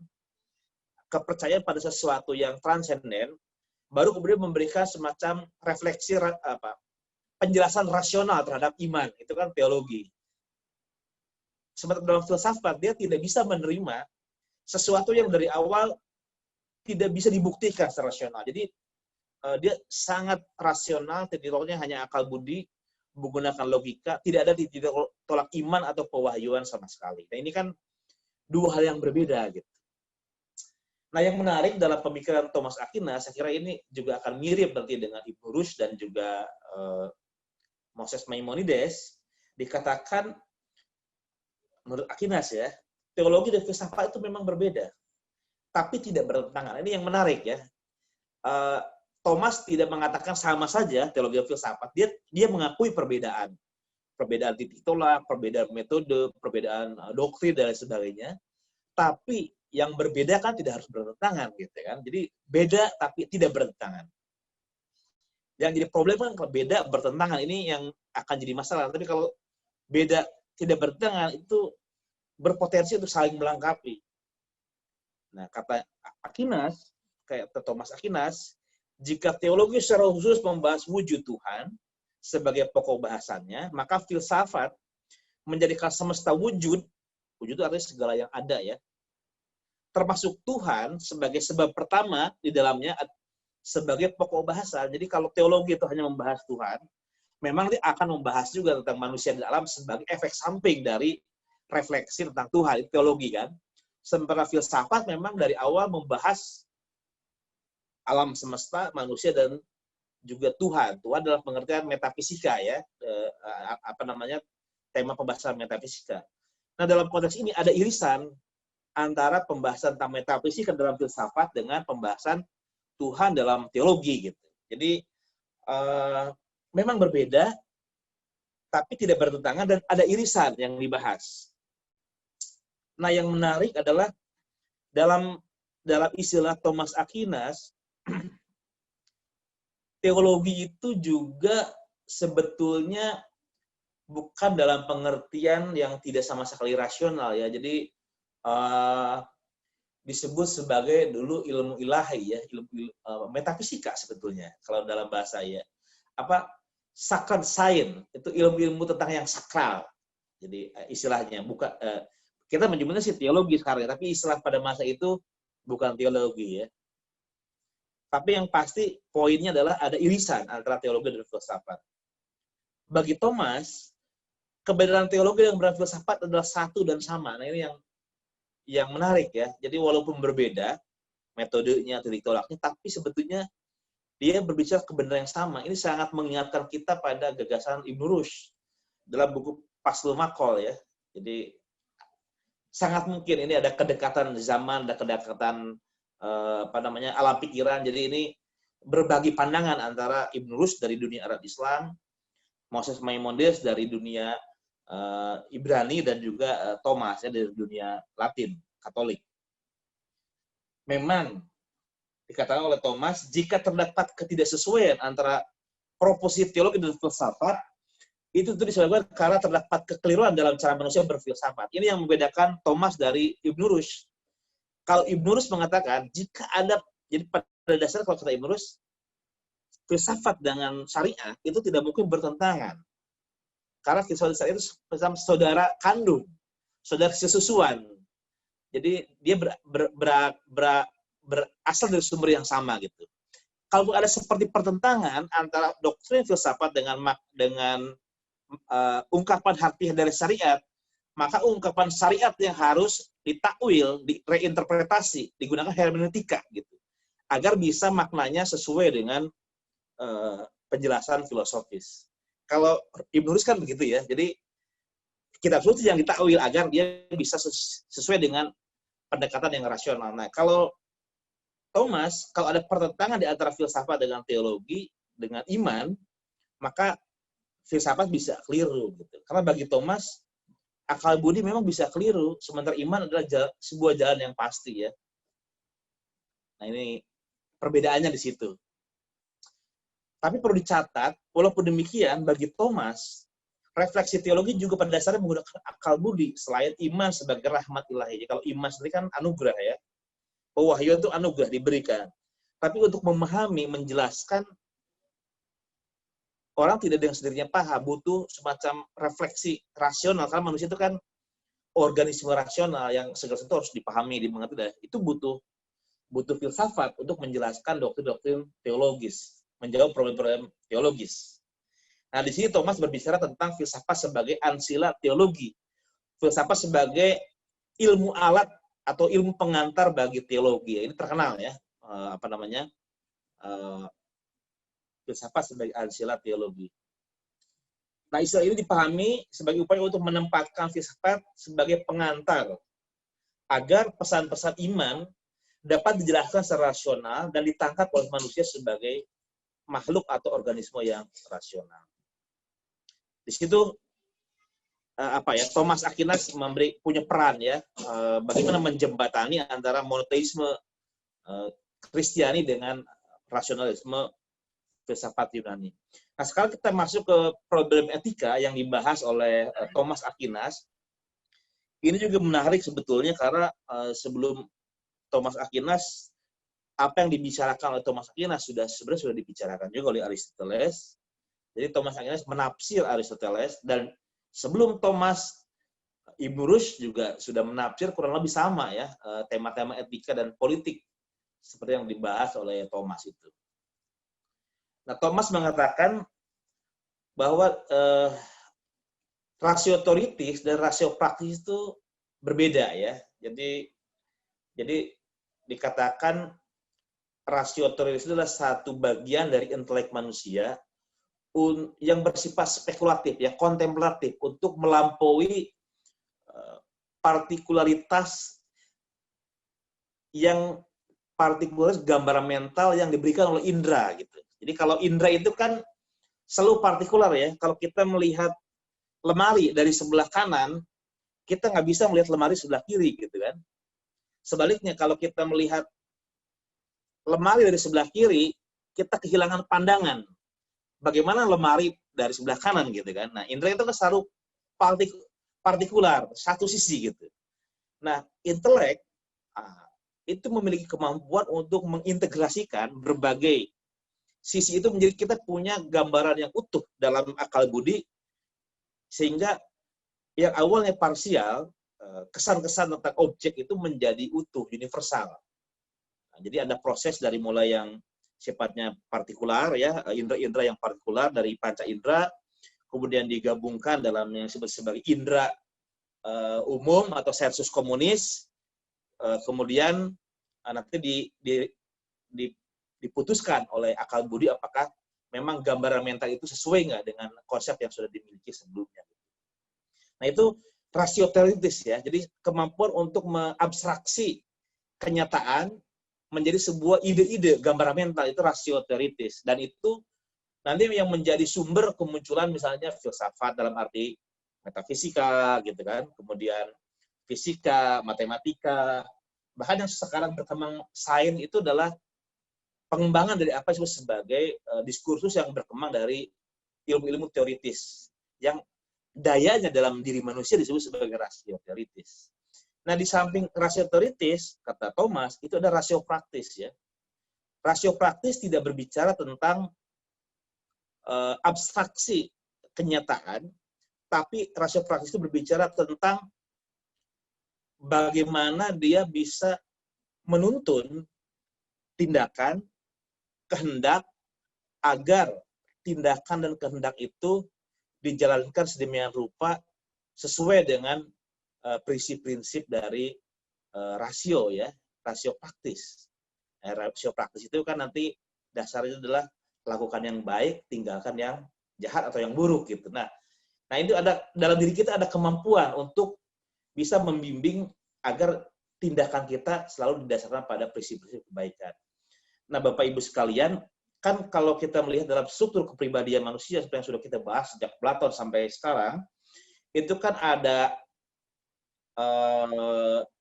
[SPEAKER 3] kepercayaan pada sesuatu yang transenden, baru kemudian memberikan semacam refleksi penjelasan rasional terhadap iman. Itu kan teologi. Sementara dalam filsafat dia tidak bisa menerima sesuatu yang dari awal tidak bisa dibuktikan secara rasional. Jadi dia sangat rasional, titik tolaknya hanya akal budi, menggunakan logika, tidak ada titik tolak iman atau pewahyuan sama sekali. Nah, ini kan dua hal yang berbeda gitu. Nah, yang menarik dalam pemikiran Thomas Aquinas, saya kira ini juga akan mirip nanti dengan Ibn Rushd dan juga Moses Maimonides, dikatakan menurut Aquinas ya, teologi dan filsafat itu memang berbeda, tapi tidak bertentangan. Ini yang menarik ya. Thomas tidak mengatakan sama saja teologi dan filsafat. Dia mengakui perbedaan titik tolak, perbedaan metode, perbedaan doktrin dan sebagainya. Tapi yang berbeda kan tidak harus bertentangan gitu kan. Jadi beda tapi tidak bertentangan. Yang jadi problem kan kalau beda bertentangan, ini yang akan jadi masalah. Tapi kalau beda tidak bertentangan itu berpotensi untuk saling melengkapi. Nah, kata Aquinas, kayak Thomas Aquinas, jika teologi secara khusus membahas wujud Tuhan sebagai pokok bahasannya, maka filsafat menjadikan semesta wujud itu artinya segala yang ada ya, termasuk Tuhan sebagai sebab pertama di dalamnya sebagai pokok bahasa. Jadi kalau teologi itu hanya membahas Tuhan, memang dia akan membahas juga tentang manusia di alam sebagai efek samping dari refleksi tentang Tuhan, itu teologi kan. Sementara filsafat memang dari awal membahas alam semesta, manusia, dan juga Tuhan. Tuhan dalam pengertian metafisika ya, tema pembahasan metafisika. Nah, dalam konteks ini ada irisan antara pembahasan tentang metafisika dalam filsafat dengan pembahasan Tuhan dalam teologi gitu. Jadi memang berbeda, tapi tidak bertentangan dan ada irisan yang dibahas. Nah, yang menarik adalah dalam istilah Thomas Aquinas, teologi itu juga sebetulnya bukan dalam pengertian yang tidak sama sekali rasional ya. Jadi disebut sebagai dulu ilmu ilahi ya, ilmu metafisika sebetulnya kalau dalam bahasa ya. Sacred science itu ilmu-ilmu tentang yang sakral. Jadi istilahnya bukan kita menyebutnya sih teologi sekarang, tapi istilah pada masa itu bukan teologi ya. Tapi yang pasti poinnya adalah ada irisan antara teologi dan filsafat. Bagi Thomas, kebenaran teologi dan kebenaran filsafat adalah satu dan sama. Nah, ini yang menarik ya. Jadi walaupun berbeda metodenya, titik tolaknya, tapi sebetulnya dia berbicara kebenaran yang sama. Ini sangat mengingatkan kita pada gagasan Ibn Rushd dalam buku Faslul Maqal ya. Jadi sangat mungkin ini ada kedekatan zaman, ada kedekatan alam pikiran. Jadi ini berbagi pandangan antara Ibn Rushd dari dunia Arab Islam, Moses Maimonides dari dunia Ibrani, dan juga Thomas ya dari dunia Latin Katolik. Memang dikatakan oleh Thomas, jika terdapat ketidaksesuaian antara proposisi teologi dan filsafat, itu disebabkan karena terdapat kekeliruan dalam cara manusia berfilsafat. Ini yang membedakan Thomas dari Ibn Rushd. Kalau Ibn Rushd mengatakan, jika ada, jadi pada dasarnya kalau kata Ibn Rushd, filsafat dengan syariat itu tidak mungkin bertentangan. Karena filsafat itu saudara kandung, saudara sesusuan. Jadi dia berasal dari sumber yang sama gitu. Kalau ada seperti pertentangan antara doktrin filsafat dengan ungkapan harfiah dari syariat, maka ungkapan syariat yang harus ditakwil, direinterpretasi, digunakan hermeneutika gitu, agar bisa maknanya sesuai dengan penjelasan filosofis. Kalau Ibn Rushd kan begitu ya. Jadi kitab suci yang ditakwil agar dia bisa sesuai dengan pendekatan yang rasional. Nah, kalau Thomas, kalau ada pertentangan di antara filsafat dengan teologi, dengan iman, maka filsafat bisa keliru gitu. Karena bagi Thomas, akal budi memang bisa keliru, sementara iman adalah sebuah jalan yang pasti ya. Nah, ini perbedaannya di situ. Tapi perlu dicatat, walaupun demikian, bagi Thomas, refleksi teologi juga pada dasarnya menggunakan akal budi, selain iman sebagai rahmat ilahi. Kalau iman sendiri kan anugerah ya. Pewahyuan itu anugerah diberikan. Tapi untuk memahami, menjelaskan, orang tidak dengan sendirinya paham, butuh semacam refleksi rasional. Karena manusia itu kan organisme rasional yang segala sesuatu harus dipahami, dimengerti. Itu butuh filsafat untuk menjelaskan doktrin-doktrin teologis, menjawab problem-problem teologis. Nah, di sini Thomas berbicara tentang filsafat sebagai ansila teologi. Filsafat sebagai ilmu alat atau ilmu pengantar bagi teologi. Ini terkenal ya, filsafat sebagai ansila teologi. Nah, istilah ini dipahami sebagai upaya untuk menempatkan filsafat sebagai pengantar agar pesan-pesan iman dapat dijelaskan secara rasional dan ditangkap oleh manusia sebagai makhluk atau organisme yang rasional. Di situ Thomas Aquinas punya peran ya, bagaimana menjembatani antara monoteisme Kristiani dengan rasionalisme filsafat Yunani. Nah, sekarang kita masuk ke problem etika yang dibahas oleh Thomas Aquinas. Ini juga menarik sebetulnya karena sebelum Thomas Aquinas, apa yang dibicarakan oleh Thomas Aquinas sebenarnya sudah dibicarakan juga oleh Aristoteles. Jadi Thomas Aquinas menafsir Aristoteles, dan sebelum Thomas, Ibn Rushd juga sudah menafsir kurang lebih sama ya, tema-tema etika dan politik seperti yang dibahas oleh Thomas itu. Nah, Thomas mengatakan bahwa rasio teoritis dan rasio praktis itu berbeda ya. Jadi dikatakan rasio teoritis adalah satu bagian dari intelek manusia yang bersifat spekulatif ya, kontemplatif, untuk melampaui partikularitas gambaran mental yang diberikan oleh indera gitu. Jadi kalau indera itu kan selalu partikular ya. Kalau kita melihat lemari dari sebelah kanan, kita nggak bisa melihat lemari sebelah kiri gitu kan. Sebaliknya kalau kita melihat lemari dari sebelah kiri, kita kehilangan pandangan. Bagaimana lemari dari sebelah kanan gitu kan. Nah, indera itu kan selalu partikular, satu sisi gitu. Nah, intelek itu memiliki kemampuan untuk mengintegrasikan berbagai sisi itu menjadi kita punya gambaran yang utuh dalam akal budi, sehingga yang awalnya parsial, kesan-kesan tentang objek itu menjadi utuh, universal. Nah, jadi ada proses dari mulai yang sifatnya partikular ya, indera-indera yang partikular dari panca indera, kemudian digabungkan dalam yang disebut sebagai indera umum atau sensus komunis, kemudian nanti diputuskan oleh akal budi apakah memang gambaran mental itu sesuai nggak dengan konsep yang sudah dimiliki sebelumnya. Nah, itu rasio teoritis ya, jadi kemampuan untuk mengabstraksi kenyataan menjadi sebuah ide-ide gambaran mental, itu rasio teoritis. Dan itu nanti yang menjadi sumber kemunculan misalnya filsafat dalam arti metafisika gitu kan, kemudian fisika, matematika, bahkan yang sekarang berkembang sains itu adalah pengembangan dari apa disebut sebagai diskursus yang berkembang dari ilmu-ilmu teoritis yang dayanya dalam diri manusia disebut sebagai rasio teoritis. Nah, di samping rasio teoritis, kata Thomas, itu ada rasio praktis ya. Rasio praktis tidak berbicara tentang abstraksi kenyataan, tapi rasio praktis itu berbicara tentang bagaimana dia bisa menuntun tindakan, kehendak, agar tindakan dan kehendak itu dijalankan sedemikian rupa sesuai dengan prinsip-prinsip dari rasio ya, rasio praktis. Rasio praktis itu kan nanti dasarnya adalah lakukan yang baik, tinggalkan yang jahat atau yang buruk gitu. Nah itu ada dalam diri kita, ada kemampuan untuk bisa membimbing agar tindakan kita selalu didasarkan pada prinsip-prinsip kebaikan. Nah, Bapak Ibu sekalian, kan kalau kita melihat dalam struktur kepribadian manusia seperti yang sudah kita bahas sejak Platon sampai sekarang, itu kan ada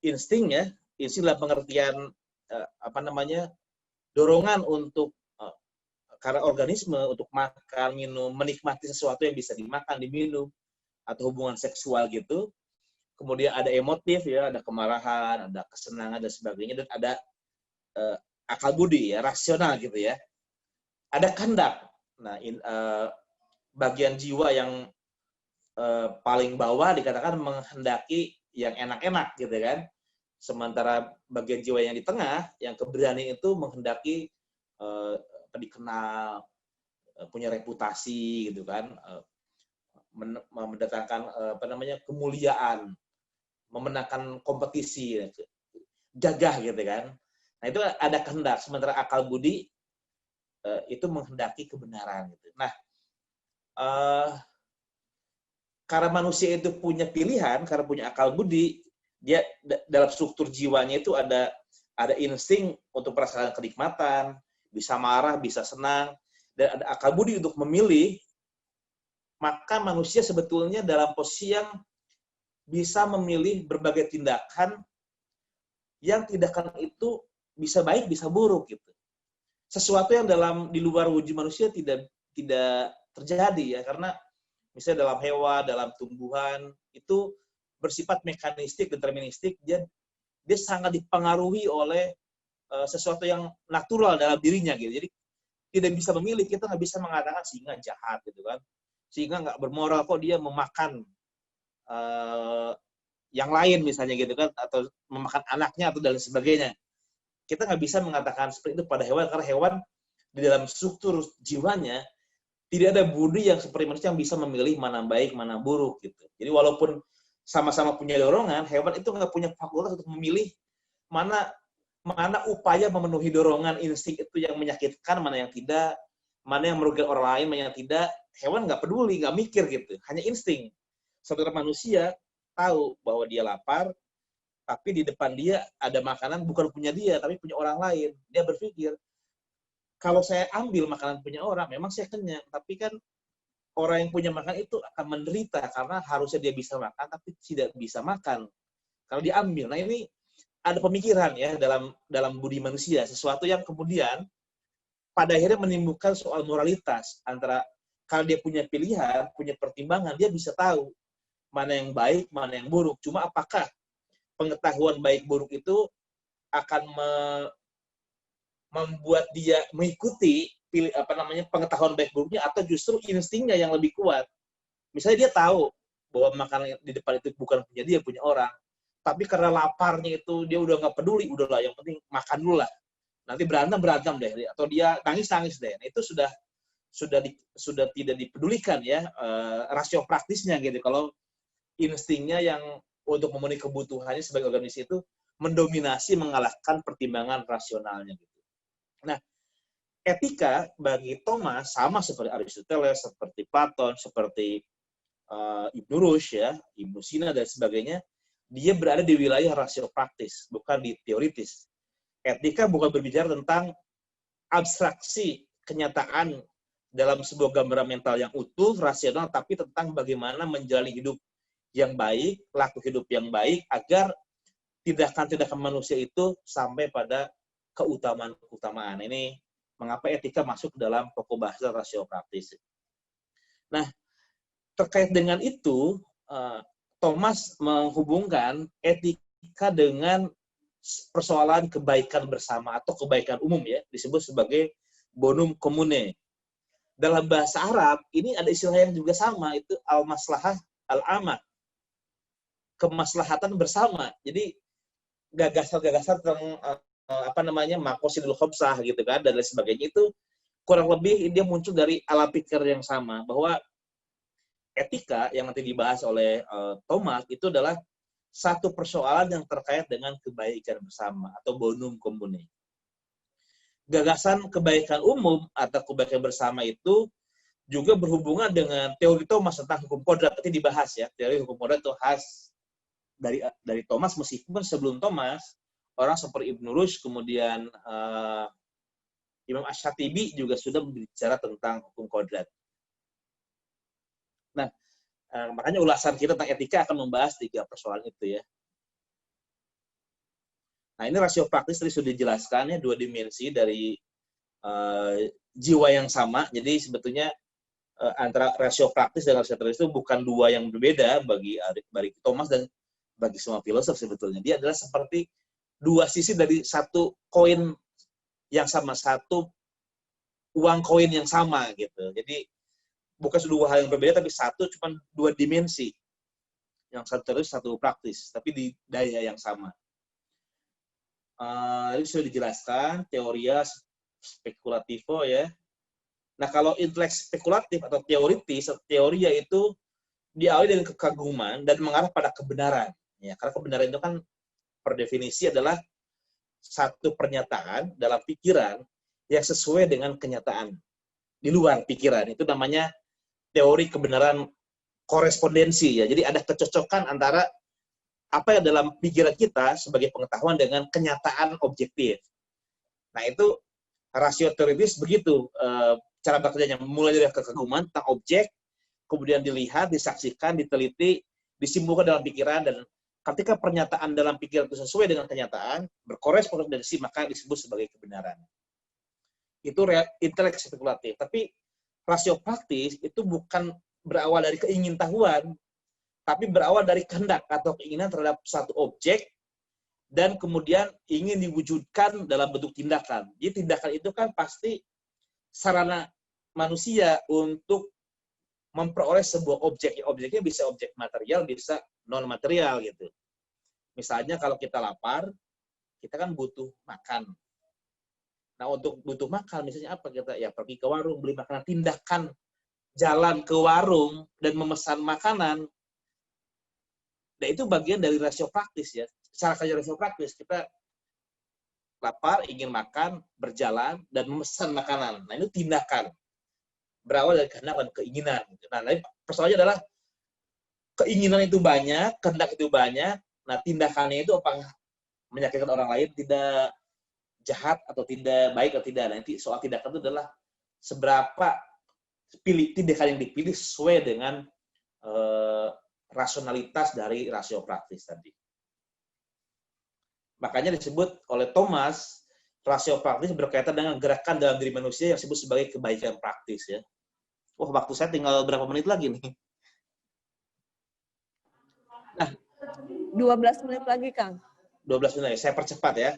[SPEAKER 3] insting ya, insting dalam pengertian dorongan untuk karena organisme untuk makan, minum, menikmati sesuatu yang bisa dimakan, diminum, atau hubungan seksual gitu. Kemudian ada emotif ya, ada kemarahan, ada kesenangan dan sebagainya, dan ada akal budi ya, rasional gitu ya. Ada kehendak. Nah, bagian jiwa yang paling bawah dikatakan menghendaki yang enak-enak gitu kan. Sementara bagian jiwa yang di tengah, yang keberanian itu menghendaki dikenal, punya reputasi gitu kan, mendatangkan kemuliaan, memenangkan kompetisi, gagah gitu kan. Nah, itu ada kehendak. Sementara akal budi itu menghendaki kebenaran gitu. Nah, karena manusia itu punya pilihan, karena punya akal budi, dia dalam struktur jiwanya itu ada insting untuk merasakan kenikmatan, bisa marah, bisa senang, dan ada akal budi untuk memilih maka manusia sebetulnya dalam posisi yang bisa memilih berbagai tindakan yang tindakan itu bisa baik, bisa buruk gitu. Sesuatu yang di luar wujud manusia tidak terjadi ya, karena misalnya dalam hewan, dalam tumbuhan itu bersifat mekanistik, deterministik, dia sangat dipengaruhi oleh sesuatu yang natural dalam dirinya gitu. Jadi tidak bisa memilih, kita nggak bisa mengatakan singa jahat gitu kan, singa nggak bermoral kok dia memakan yang lain misalnya gitu kan, atau memakan anaknya atau dan sebagainya. Kita nggak bisa mengatakan seperti itu pada hewan, karena hewan di dalam struktur jiwanya tidak ada budi yang seperti manusia yang bisa memilih mana baik, mana buruk gitu. Jadi walaupun sama-sama punya dorongan, hewan itu nggak punya fakultas untuk memilih mana upaya memenuhi dorongan insting itu yang menyakitkan, mana yang tidak, mana yang merugikan orang lain, mana yang tidak. Hewan nggak peduli, nggak mikir gitu, hanya insting. Sementara manusia tahu bahwa dia lapar, tapi di depan dia ada makanan bukan punya dia, tapi punya orang lain. Dia berpikir, kalau saya ambil makanan punya orang, memang saya kenyang, tapi kan orang yang punya makan itu akan menderita karena harusnya dia bisa makan, tapi tidak bisa makan kalau diambil. Nah ini ada pemikiran ya dalam budi manusia, sesuatu yang kemudian pada akhirnya menimbulkan soal moralitas antara kalau dia punya pilihan, punya pertimbangan, dia bisa tahu mana yang baik, mana yang buruk. Cuma apakah pengetahuan baik buruk itu akan membuat dia mengikuti pengetahuan baik buruknya, atau justru instingnya yang lebih kuat. Misalnya dia tahu bahwa makanan di depan itu bukan punya dia, punya orang, tapi karena laparnya itu dia udah nggak peduli, udahlah yang penting makan dulu lah, nanti berantem deh, atau dia nangis deh. Nah, itu sudah tidak dipedulikan ya rasio praktisnya gitu. Kalau instingnya yang untuk memenuhi kebutuhannya sebagai organisasi itu mendominasi, mengalahkan pertimbangan rasionalnya gitu. Nah, etika bagi Thomas sama seperti Aristoteles, seperti Platon, seperti Ibnu Rushd ya, Ibnu Sina dan sebagainya, dia berada di wilayah rasio praktis, bukan di teoritis. Etika bukan berbicara tentang abstraksi kenyataan dalam sebuah gambaran mental yang utuh, rasional, tapi tentang bagaimana menjalani hidup yang baik, laku hidup yang baik, agar tindakan-tindakan manusia itu sampai pada keutamaan. Ini mengapa etika masuk dalam pokok bahasa rasio praktis. Nah, terkait dengan itu, Thomas menghubungkan etika dengan persoalan kebaikan bersama atau kebaikan umum ya, disebut sebagai bonum commune. Dalam bahasa Arab, ini ada istilah yang juga sama, itu al-maslahah al-amah, kemaslahatan bersama. Jadi gagasan-gagasan tentang maqasidul khamsah gitu kan, dan lain sebagainya, itu kurang lebih dia muncul dari ala pikir yang sama, bahwa etika yang nanti dibahas oleh Thomas itu adalah satu persoalan yang terkait dengan kebaikan bersama atau bonum commune. Gagasan kebaikan umum atau kebaikan bersama itu juga berhubungan dengan teori Thomas tentang hukum kodrat. Nanti dibahas ya, teori hukum kodrat itu khas dari Thomas, meskipun sebelum Thomas orang seperti Ibnu Rushd, kemudian Imam Ash-Shatibi juga sudah berbicara tentang hukum kodrat. Nah, makanya ulasan kita tentang etika akan membahas 3 persoalan itu ya. Nah, ini rasio praktis tadi sudah dijelaskan ya, 2 dimensi dari jiwa yang sama. Jadi sebetulnya antara rasio praktis dan rasio teoris itu bukan 2 yang berbeda bagi Thomas dan bagi semua filosof sebetulnya. Dia adalah seperti 2 sisi dari satu koin yang sama, satu uang koin yang sama gitu. Jadi bukan 2 hal yang berbeda, tapi cuma 2 dimensi. Yang satu teoris, satu praktis, tapi di daya yang sama. Ini sudah dijelaskan, teoria spekulativo ya. Nah, kalau intelek spekulatif atau teoritis, teoria itu diawali dengan kekaguman dan mengarah pada kebenaran. Ya, karena kebenaran itu kan per definisi adalah satu pernyataan dalam pikiran yang sesuai dengan kenyataan di luar pikiran. Itu namanya teori kebenaran korespondensi ya. Jadi ada kecocokan antara apa yang dalam pikiran kita sebagai pengetahuan dengan kenyataan objektif. Nah, itu rasio teoritis begitu cara bekerjanya, mulai dari kekaguman tentang objek, kemudian dilihat, disaksikan, diteliti, disimpulkan dalam pikiran, dan ketika pernyataan dalam pikiran itu sesuai dengan kenyataan, berkorespondensi, maka disebut sebagai kebenaran. Itu intelek spekulatif. Tapi rasio praktis itu bukan berawal dari keingintahuan, tapi berawal dari kehendak atau keinginan terhadap satu objek, dan kemudian ingin diwujudkan dalam bentuk tindakan. Jadi tindakan itu kan pasti sarana manusia untuk memperoleh sebuah objek. Objeknya bisa objek material, bisa non material gitu. Misalnya kalau kita lapar, kita kan butuh makan. Nah, untuk butuh makan misalnya apa, kita ya pergi ke warung beli makanan. Tindakan jalan ke warung dan memesan makanan, nah itu bagian dari rasio praktis ya. Secara kerja rasio praktis, kita lapar, ingin makan, berjalan, dan memesan makanan. Nah, itu tindakan. Berawal dari kehendak dan keinginan. Nah, persoalannya adalah keinginan itu banyak, kehendak itu banyak, nah tindakannya itu apakah menyakitkan orang lain, tidak jahat atau tidak baik atau tidak. Nanti soal tindakan itu adalah seberapa tindakan yang dipilih sesuai dengan rasionalitas dari rasio praktis tadi. Makanya disebut oleh Thomas, rasio praktis berkaitan dengan gerakan dalam diri manusia yang disebut sebagai kebaikan praktis ya. Wah, waktu saya tinggal berapa menit lagi nih? Nah,
[SPEAKER 1] 12 menit lagi, Kang.
[SPEAKER 3] 12 menit, saya percepat ya.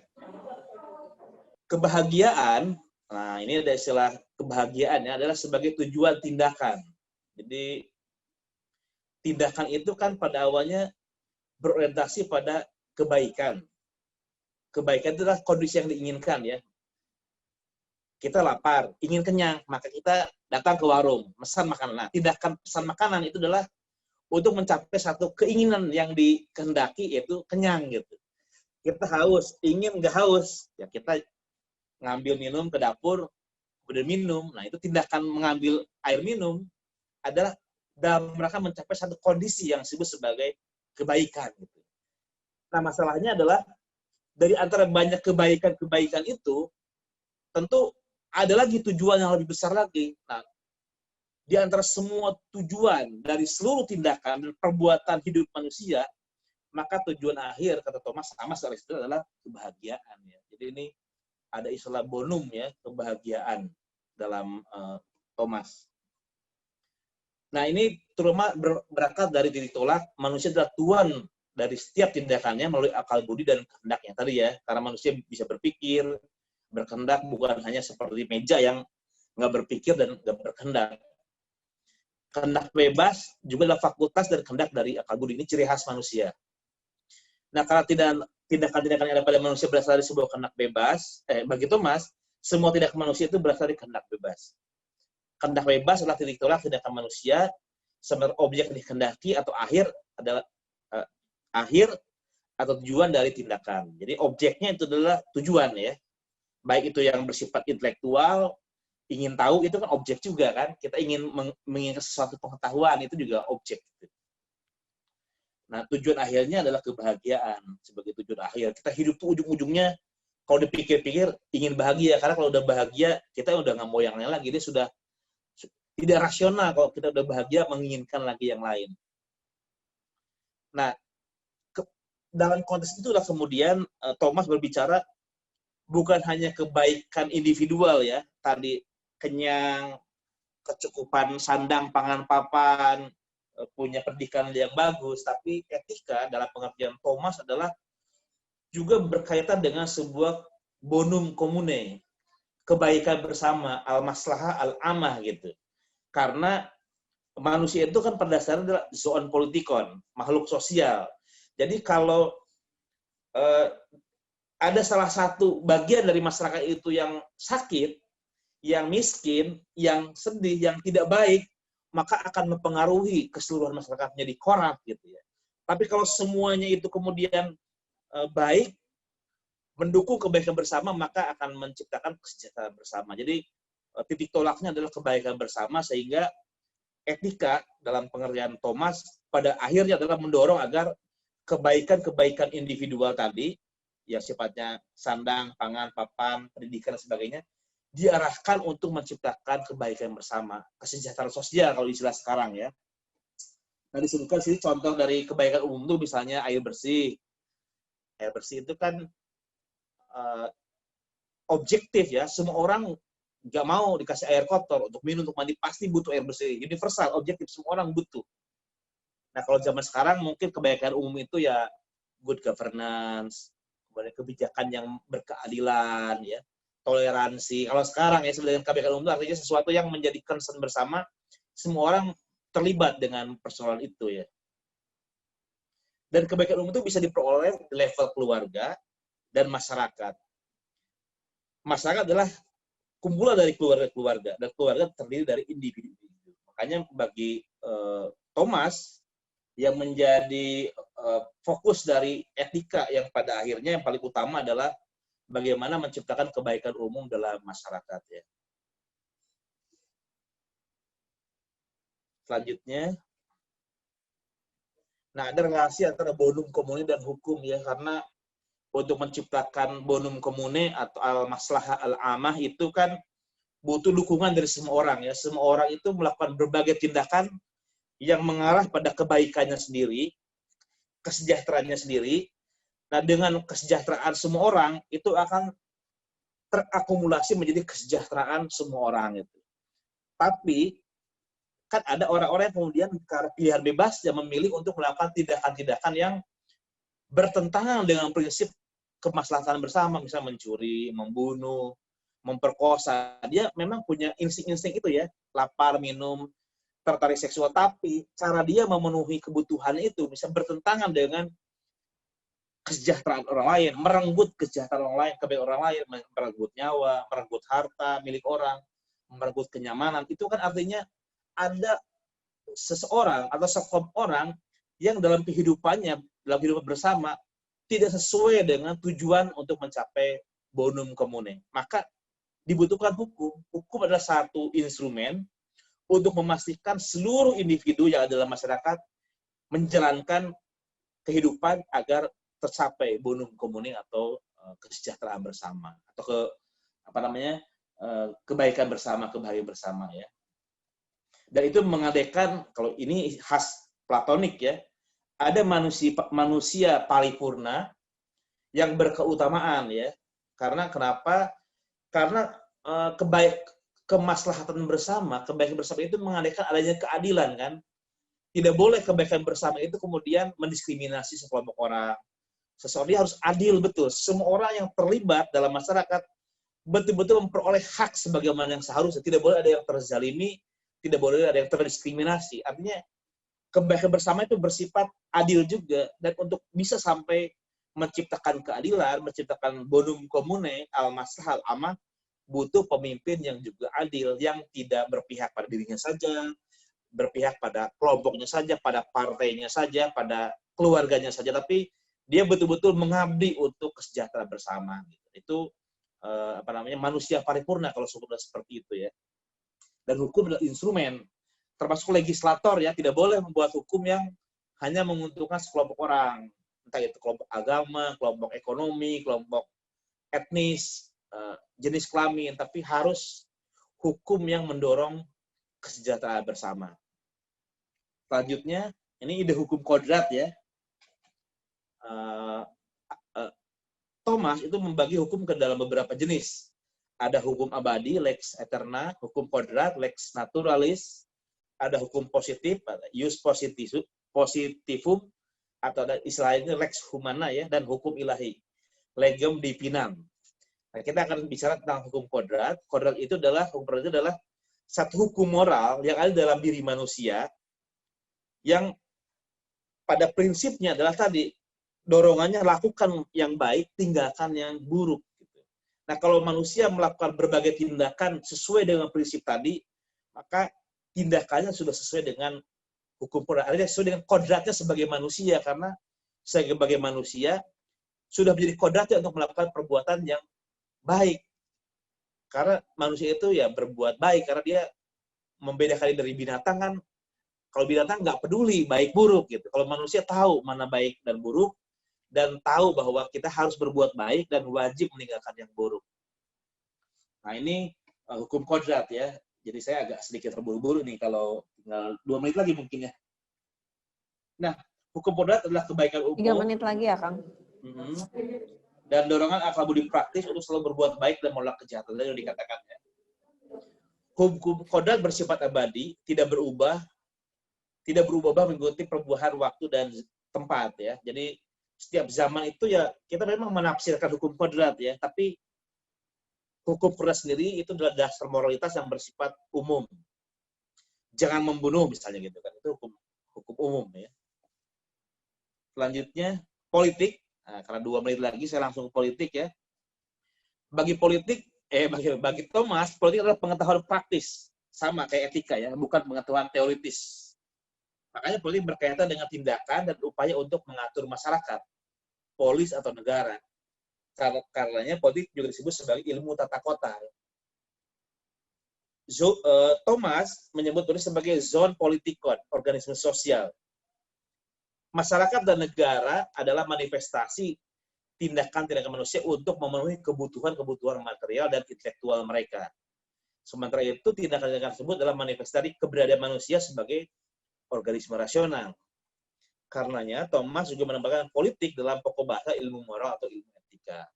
[SPEAKER 3] Kebahagiaan, nah ini ada istilah kebahagiaannya adalah sebagai tujuan tindakan. Jadi tindakan itu kan pada awalnya berorientasi pada kebaikan. Kebaikan itu adalah kondisi yang diinginkan ya. Kita lapar, ingin kenyang, maka kita datang ke warung, pesan makanan. Nah, tindakan pesan makanan itu adalah untuk mencapai satu keinginan yang dikehendaki, yaitu kenyang gitu. Kita haus, ingin nggak haus, ya kita ngambil minum ke dapur, kemudian minum. Nah, itu tindakan mengambil air minum adalah dalam rangka mencapai satu kondisi yang disebut sebagai kebaikan. Gitu. Nah, masalahnya adalah dari antara banyak kebaikan-kebaikan itu, tentu ada lagi tujuan yang lebih besar lagi. Nah, di antara semua tujuan dari seluruh tindakan dan perbuatan hidup manusia, maka tujuan akhir, kata Thomas, sama sekali itu adalah kebahagiaan. Ya. Jadi ini ada istilah bonum ya, kebahagiaan dalam Thomas. Nah, ini terutama berangkat dari titik tolak manusia adalah tuan dari setiap tindakannya melalui akal budi dan kehendaknya tadi ya, karena manusia bisa berpikir, berkehendak, bukan hanya seperti meja yang nggak berpikir dan nggak berkehendak. Kehendak bebas juga adalah fakultas dan kehendak dari akal budi. Ini ciri khas manusia. Nah, kalau tindakan-tindakan yang ada pada manusia berasal dari sebuah kehendak bebas, bagi Thomas, semua tindakan manusia itu berasal dari kehendak bebas. Kehendak bebas adalah titik tolak tindakan manusia, sebenarnya objek yang dikehendaki atau akhir adalah akhir atau tujuan dari tindakan. Jadi objeknya itu adalah tujuan ya. Baik itu yang bersifat intelektual, ingin tahu, itu kan objek juga kan. Kita ingin menginginkan sesuatu pengetahuan, itu juga objek. Nah, tujuan akhirnya adalah kebahagiaan sebagai tujuan akhir. Kita hidup tuh ujung-ujungnya, kalau dipikir-pikir, ingin bahagia. Karena kalau udah bahagia, kita udah nggak mau yang lain lagi. Dia sudah tidak rasional kalau kita udah bahagia menginginkan lagi yang lain. Nah, dalam konteks itulah kemudian Thomas berbicara bukan hanya kebaikan individual ya, tadi kenyang, kecukupan sandang, pangan, papan, punya pendidikan yang bagus, tapi etika dalam pengertian Thomas adalah juga berkaitan dengan sebuah bonum comune, kebaikan bersama, al-maslahah, al-amah gitu. Karena manusia itu kan pada dasarnya adalah zoon politikon, makhluk sosial. Jadi kalau ada salah satu bagian dari masyarakat itu yang sakit, yang miskin, yang sedih, yang tidak baik, maka akan mempengaruhi keseluruhan masyarakatnya di korup gitu ya. Tapi kalau semuanya itu kemudian baik, mendukung kebaikan bersama, maka akan menciptakan kesejahteraan bersama. Jadi titik tolaknya adalah kebaikan bersama, sehingga etika dalam pengertian Thomas pada akhirnya adalah mendorong agar kebaikan-kebaikan individual tadi, yang sifatnya sandang, pangan, papan, pendidikan, dan sebagainya, diarahkan untuk menciptakan kebaikan bersama, kesejahteraan sosial kalau istilah sekarang ya. Nah, disebutkan sini contoh dari kebaikan umum itu misalnya air bersih. Air bersih itu kan uh, objektif ya, semua orang nggak mau dikasih air kotor untuk minum, untuk mandi, pasti butuh air bersih. Universal, objektif, semua orang butuh. Nah, kalau zaman sekarang mungkin kebaikan umum itu ya good governance, kemudian kebijakan yang berkeadilan, ya, toleransi. Kalau sekarang ya sebenarnya kebaikan umum itu artinya sesuatu yang menjadi concern bersama, semua orang terlibat dengan persoalan itu ya. Dan kebaikan umum itu bisa diperoleh di level keluarga dan masyarakat. Masyarakat adalah kumpulan dari keluarga-keluarga, dan keluarga terdiri dari individu-individu. Makanya bagi Thomas, yang menjadi fokus dari etika yang pada akhirnya yang paling utama adalah bagaimana menciptakan kebaikan umum dalam masyarakat ya. Selanjutnya, nah ada relasi antara bonum komune dan hukum ya, karena untuk menciptakan bonum komune atau al-maslahah al-amah itu kan butuh dukungan dari semua orang ya. Semua orang itu melakukan berbagai tindakan yang mengarah pada kebaikannya sendiri, kesejahteraannya sendiri. Nah, dengan kesejahteraan semua orang itu akan terakumulasi menjadi kesejahteraan semua orang itu. Tapi kan ada orang-orang yang kemudian karena pilihan bebas yang memilih untuk melakukan tindakan-tindakan yang bertentangan dengan prinsip kemaslahatan bersama, misalnya mencuri, membunuh, memperkosa. Dia memang punya insting-insting itu ya, lapar, minum, tertarik seksual, tapi cara dia memenuhi kebutuhan itu bisa bertentangan dengan kesejahteraan orang lain, merenggut kesejahteraan orang lain, kebaikan orang lain, merenggut nyawa, merenggut harta milik orang, merenggut kenyamanan. Itu kan artinya ada seseorang atau sekelompok orang yang dalam kehidupannya, dalam kehidupan bersama, tidak sesuai dengan tujuan untuk mencapai bonum komune. Maka dibutuhkan hukum. Hukum adalah satu instrumen untuk memastikan seluruh individu yang ada dalam masyarakat menjalankan kehidupan agar tercapai bonum komune atau kesejahteraan bersama atau kebaikan bersama, kebahagiaan bersama ya. Dan itu mengadakan, kalau ini khas Platonik ya, ada manusia paripurna yang berkeutamaan ya. Karena kenapa? Karena kemaslahatan bersama, kebaikan bersama itu mengadakan adanya keadilan kan. Tidak boleh kebaikan bersama itu kemudian mendiskriminasi sekelompok orang. Seseorang harus adil betul. Semua orang yang terlibat dalam masyarakat betul-betul memperoleh hak sebagaimana yang seharusnya. Tidak boleh ada yang terzalimi, tidak boleh ada yang terdiskriminasi. Artinya kebaikan bersama itu bersifat adil juga, dan untuk bisa sampai menciptakan keadilan, menciptakan bonum komune, al-maslahah al-amah, butuh pemimpin yang juga adil, yang tidak berpihak pada dirinya saja, berpihak pada kelompoknya saja, pada partainya saja, pada keluarganya saja, tapi dia betul-betul mengabdi untuk kesejahteraan bersama. Itu manusia paripurna kalau sudah seperti itu ya. Dan hukum adalah instrumen, termasuk legislator ya, tidak boleh membuat hukum yang hanya menguntungkan sekelompok orang, entah itu kelompok agama, kelompok ekonomi, kelompok etnis, jenis kelamin, tapi harus hukum yang mendorong kesejahteraan bersama. Selanjutnya, ini ide hukum kodrat ya. Thomas itu membagi hukum ke dalam beberapa jenis. Ada hukum abadi, lex eterna, hukum kodrat, lex naturalis, ada hukum positif, ius positivum, atau ada istilahnya lex humana ya, dan hukum ilahi, legem divinam. Nah, kita akan bicara tentang hukum kodrat. Kodrat itu adalah satu hukum moral yang ada dalam diri manusia yang pada prinsipnya adalah tadi dorongannya lakukan yang baik, tinggalkan yang buruk. Nah, kalau manusia melakukan berbagai tindakan sesuai dengan prinsip tadi, maka tindakannya sudah sesuai dengan hukum kodrat. Artinya sesuai dengan kodratnya sebagai manusia, karena sebagai manusia sudah menjadi kodratnya untuk melakukan perbuatan yang baik. Karena manusia itu ya berbuat baik, karena dia membedakan dari binatang kan. Kalau binatang nggak peduli baik buruk gitu. Kalau manusia tahu mana baik dan buruk, dan tahu bahwa kita harus berbuat baik dan wajib meninggalkan yang buruk. Nah, ini hukum kodrat ya. Jadi saya agak sedikit terburu-buru nih, kalau tinggal 2 menit lagi mungkin ya. Nah, hukum kodrat adalah kebaikan
[SPEAKER 1] 3
[SPEAKER 3] umum.
[SPEAKER 1] menit lagi ya, Kang.
[SPEAKER 3] Dan dorongan akal budi praktis untuk selalu berbuat baik dan menolak kejahatan. Yang dikatakannya. Hukum kodrat bersifat abadi, tidak berubah mengikuti perubahan waktu dan tempat ya. Jadi setiap zaman itu ya kita memang menafsirkan hukum kodrat ya, tapi hukum kodrat sendiri itu adalah dasar moralitas yang bersifat umum. Jangan membunuh misalnya gitu kan. Itu hukum umum ya. Selanjutnya politik. Nah, karena 2 menit lagi saya langsung ke politik ya. Bagi Thomas, politik adalah pengetahuan praktis, sama kayak etika ya, bukan pengetahuan teoritis. Makanya politik berkaitan dengan tindakan dan upaya untuk mengatur masyarakat, polis atau negara. Karenanya politik juga disebut sebagai ilmu tata kota. Thomas menyebut politik sebagai zon politikon, organisme sosial. Masyarakat dan negara adalah manifestasi tindakan-tindakan manusia untuk memenuhi kebutuhan-kebutuhan material dan intelektual mereka. Sementara itu, tindakan-tindakan tersebut adalah manifestasi keberadaan manusia sebagai organisme rasional. Karenanya, Thomas juga menambahkan politik dalam pokok bahasa ilmu moral atau ilmu etika.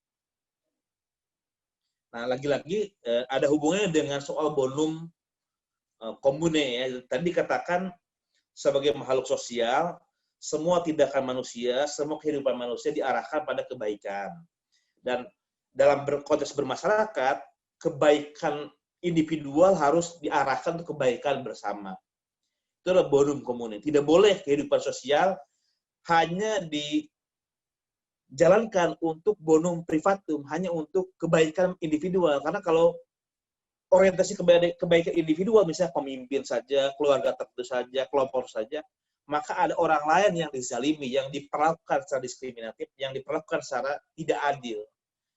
[SPEAKER 3] Nah, lagi-lagi ada hubungannya dengan soal bonum commune ya. Tadi dikatakan sebagai makhluk sosial, semua tindakan manusia, semua kehidupan manusia diarahkan pada kebaikan. Dan dalam konteks bermasyarakat, kebaikan individual harus diarahkan untuk kebaikan bersama. Itu adalah bonum commune. Tidak boleh kehidupan sosial hanya dijalankan untuk bonum privatum, hanya untuk kebaikan individual. Karena kalau orientasi kebaikan individual, misalnya pemimpin saja, keluarga tertentu saja, kelompok saja, maka ada orang lain yang dizalimi, yang diperlakukan secara diskriminatif, yang diperlakukan secara tidak adil.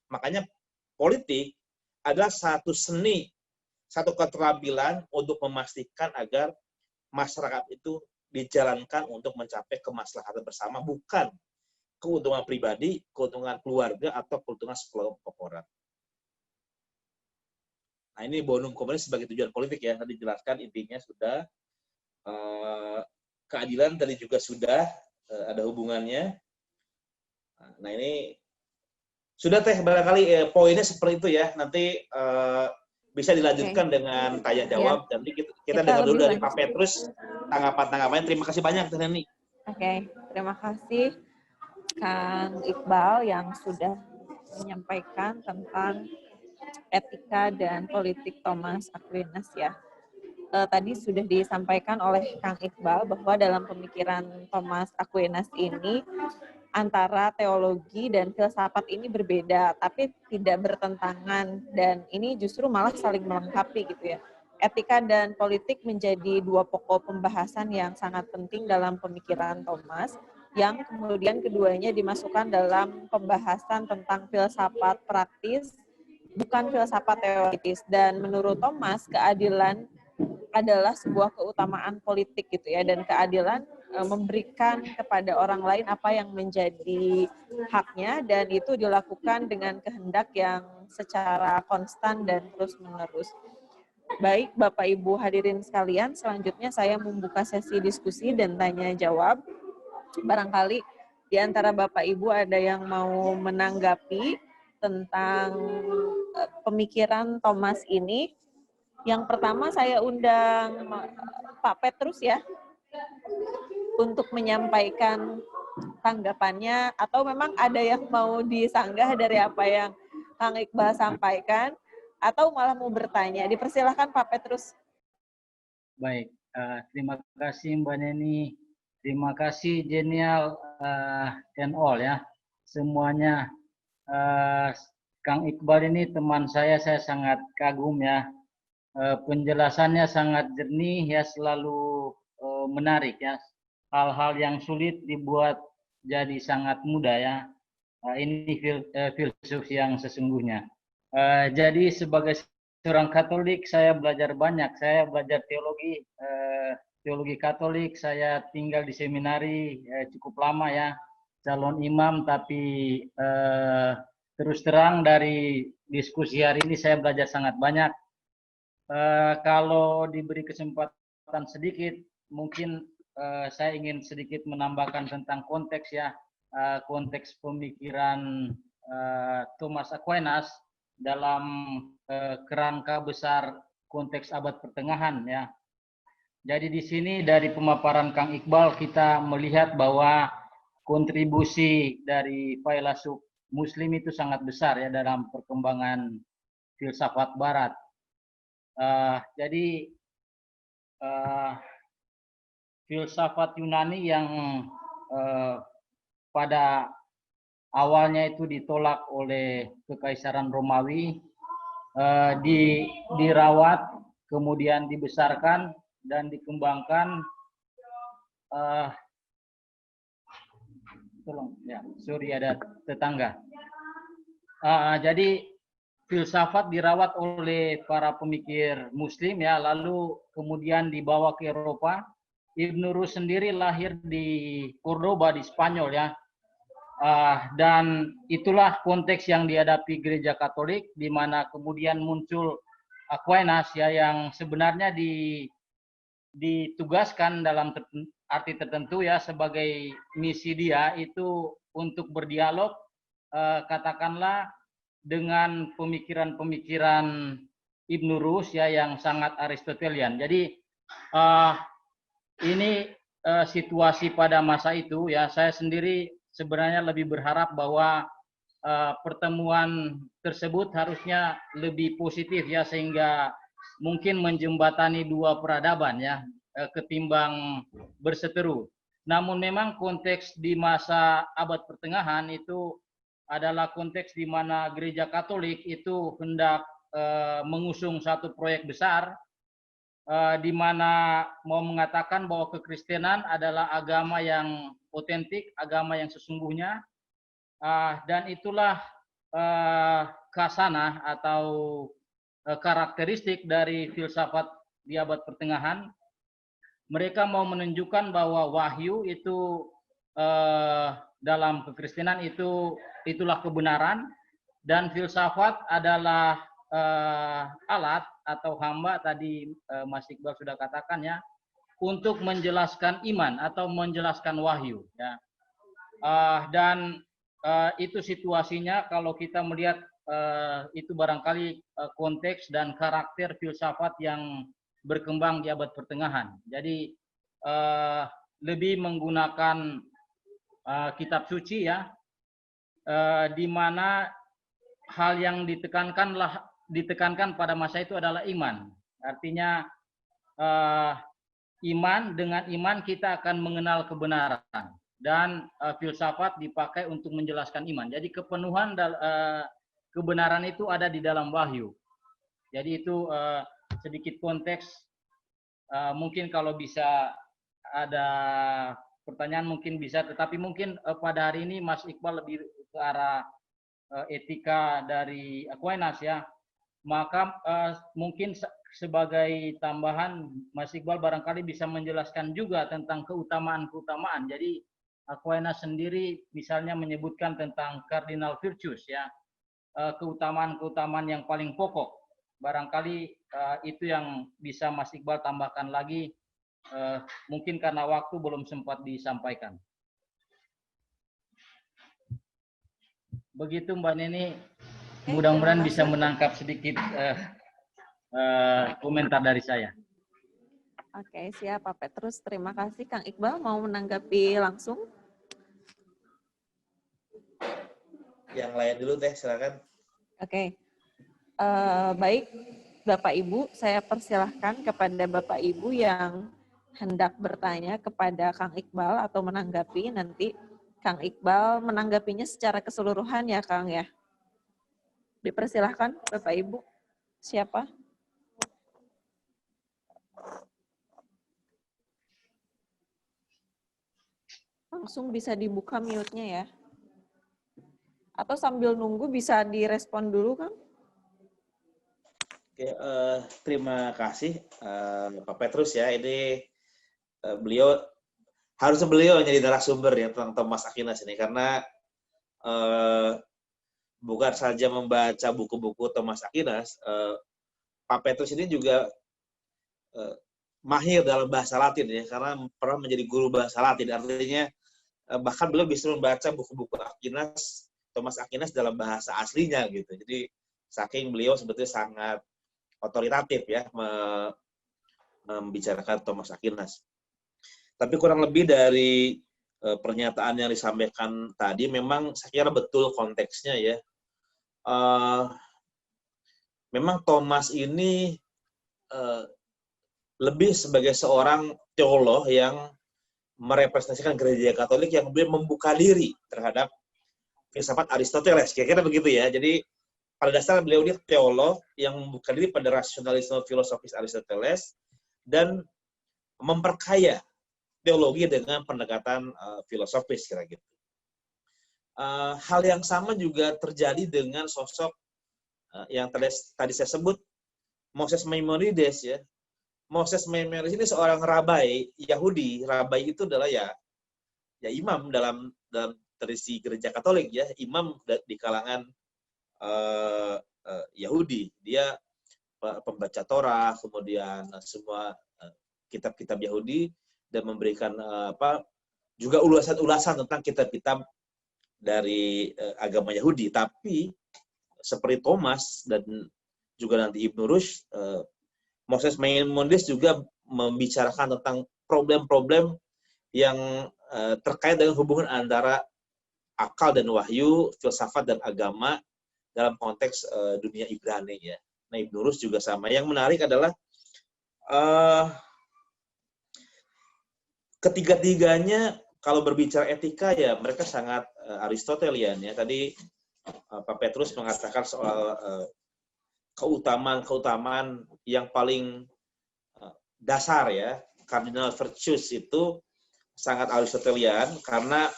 [SPEAKER 3] Makanya politik adalah satu seni, satu keterampilan untuk memastikan agar masyarakat itu dijalankan untuk mencapai kemaslahatan bersama, bukan keuntungan pribadi, keuntungan keluarga, atau keuntungan sekelompok orang. Nah, ini bonum commune sebagai tujuan politik ya, tadi dijelaskan intinya sudah. Keadilan tadi juga sudah ada hubungannya. Nah, ini sudah teh barangkali poinnya seperti itu ya. Nanti bisa dilanjutkan dengan tanya jawab. Nanti kita dengar dulu dari Pak Petrus tanggapan-tanggapannya. Terima kasih banyak Teh Neni.
[SPEAKER 1] Oke, terima kasih Kang Iqbal yang sudah menyampaikan tentang etika dan politik Thomas Aquinas ya. Tadi sudah disampaikan oleh Kang Iqbal bahwa dalam pemikiran Thomas Aquinas ini antara teologi dan filsafat ini berbeda, tapi tidak bertentangan, dan ini justru malah saling melengkapi gitu ya. Etika dan politik menjadi 2 pokok pembahasan yang sangat penting dalam pemikiran Thomas, yang kemudian keduanya dimasukkan dalam pembahasan tentang filsafat praktis, bukan filsafat teoritis. Dan menurut Thomas, keadilan adalah sebuah keutamaan politik gitu ya, dan keadilan memberikan kepada orang lain apa yang menjadi haknya, dan itu dilakukan dengan kehendak yang secara konstan dan terus-menerus. Baik Bapak Ibu hadirin sekalian, selanjutnya saya membuka sesi diskusi dan tanya jawab. Barangkali di antara Bapak Ibu ada yang mau menanggapi tentang pemikiran Thomas ini. Yang pertama saya undang Pak Petrus ya, untuk menyampaikan tanggapannya, atau memang ada yang mau disanggah dari apa yang Kang Iqbal sampaikan, atau malah mau bertanya. Dipersilahkan Pak Petrus.
[SPEAKER 2] Baik, terima kasih Mbak Neni, terima kasih Genial and all ya, semuanya. Kang Iqbal ini teman saya sangat kagum ya. Penjelasannya sangat jernih ya, selalu menarik ya. Hal-hal yang sulit dibuat jadi sangat mudah ya. Ini filsuf yang sesungguhnya. Jadi sebagai seorang Katolik saya belajar banyak. Saya belajar teologi Katolik. Saya tinggal di seminari cukup lama ya, calon imam. Tapi terus terang dari diskusi hari ini saya belajar sangat banyak. Kalau diberi kesempatan sedikit, mungkin saya ingin sedikit menambahkan tentang konteks ya, konteks pemikiran Thomas Aquinas dalam kerangka besar konteks abad pertengahan ya. Jadi di sini dari pemaparan Kang Iqbal kita melihat bahwa kontribusi dari filsuf Muslim itu sangat besar ya dalam perkembangan filsafat Barat. Jadi filsafat Yunani yang pada awalnya itu ditolak oleh Kekaisaran Romawi, dirawat, kemudian dibesarkan dan dikembangkan. Tolong ya, sorry ada tetangga. Jadi filsafat dirawat oleh para pemikir Muslim ya, lalu kemudian dibawa ke Eropa. Ibn Rus sendiri lahir di Cordoba di Spanyol ya, dan itulah konteks yang dihadapi Gereja Katolik, di mana kemudian muncul Aquinas ya, yang sebenarnya ditugaskan dalam arti tertentu ya, sebagai misi dia itu untuk berdialog katakanlah dengan pemikiran-pemikiran Ibn Rus ya yang sangat Aristotelian. Jadi ini situasi pada masa itu ya, saya sendiri sebenarnya lebih berharap bahwa pertemuan tersebut harusnya lebih positif ya, sehingga mungkin menjembatani dua peradaban ya, ketimbang berseteru. Namun memang konteks di masa abad pertengahan itu adalah konteks di mana Gereja Katolik itu hendak mengusung satu proyek besar, di mana mau mengatakan bahwa kekristenan adalah agama yang otentik, agama yang sesungguhnya, dan itulah khasanah atau karakteristik dari filsafat di abad pertengahan. Mereka mau menunjukkan bahwa wahyu itu dalam kekristenan itulah kebenaran, dan filsafat adalah alat atau hamba, tadi Mas Iqbal sudah katakan ya, untuk menjelaskan iman atau menjelaskan wahyu ya. Dan itu situasinya kalau kita melihat itu barangkali konteks dan karakter filsafat yang berkembang di abad pertengahan. Jadi lebih menggunakan kitab suci ya, di mana hal yang ditekankan pada masa itu adalah iman. Artinya iman, dengan iman kita akan mengenal kebenaran, dan filsafat dipakai untuk menjelaskan iman. Jadi kepenuhan kebenaran itu ada di dalam wahyu. Jadi itu sedikit konteks. Mungkin kalau bisa ada pertanyaan mungkin bisa, tetapi mungkin pada hari ini Mas Iqbal lebih ke arah etika dari Aquinas ya. Maka mungkin sebagai tambahan Mas Iqbal barangkali bisa menjelaskan juga tentang keutamaan-keutamaan. Jadi Aquinas sendiri misalnya menyebutkan tentang cardinal virtues ya, keutamaan-keutamaan yang paling pokok. Barangkali itu yang bisa Mas Iqbal tambahkan lagi, mungkin karena waktu belum sempat disampaikan. Begitu Mbak Neni, mudah-mudahan bisa menangkap sedikit komentar dari saya.
[SPEAKER 1] Oke, siap Pak Petrus. Terima kasih. Kang Iqbal mau menanggapi langsung?
[SPEAKER 3] Yang lain dulu teh, silakan.
[SPEAKER 1] Oke. Baik, Bapak Ibu, saya persilahkan kepada Bapak Ibu yang hendak bertanya kepada Kang Iqbal atau menanggapi. Nanti Kang Iqbal menanggapinya secara keseluruhan ya Kang ya. Dipersilahkan Bapak Ibu. Siapa? Langsung bisa dibuka mute-nya ya. Atau sambil nunggu bisa direspon dulu Kang.
[SPEAKER 3] Oke, terima kasih Pak Petrus ya. Ini harusnya beliau jadi narasumber ya tentang Thomas Aquinas ini, karena bukan saja membaca buku-buku Thomas Aquinas, Pak Petrus ini juga mahir dalam bahasa Latin ya, karena pernah menjadi guru bahasa Latin. Artinya bahkan beliau bisa membaca buku-buku Thomas Aquinas dalam bahasa aslinya gitu. Jadi saking beliau sebetulnya sangat otoritatif ya membicarakan Thomas Aquinas. Tapi kurang lebih dari pernyataan yang disampaikan tadi, memang saya kira betul konteksnya ya. Memang Thomas ini lebih sebagai seorang teolog yang merepresentasikan gereja Katolik yang kemudian membuka diri terhadap filsafat Aristoteles, kira-kira begitu ya. Jadi pada dasarnya beliau ini teolog yang membuka diri pada rasionalisme filosofis Aristoteles dan memperkaya teologi dengan pendekatan filosofis, kira gitu. Hal yang sama juga terjadi dengan sosok yang tadi saya sebut, Moses Maimonides ya. Moses Maimonides ini seorang rabai Yahudi. Rabai itu adalah ya imam dalam tradisi gereja Katolik ya, imam di kalangan Yahudi. Dia pembaca Torah, kemudian semua kitab-kitab Yahudi, dan memberikan juga ulasan-ulasan tentang kitab-kitab dari agama Yahudi. Tapi seperti Thomas dan juga nanti Ibnu Rushd, Moses Maimonides juga membicarakan tentang problem-problem yang terkait dengan hubungan antara akal dan wahyu, filsafat dan agama dalam konteks dunia Ibrani ya. Nah, Ibnu Rushd juga sama. Yang menarik adalah ketiga-tiganya kalau berbicara etika ya mereka sangat Aristotelian ya. Tadi Pak Petrus mengatakan soal keutamaan yang paling dasar ya, cardinal virtues itu sangat Aristotelian karena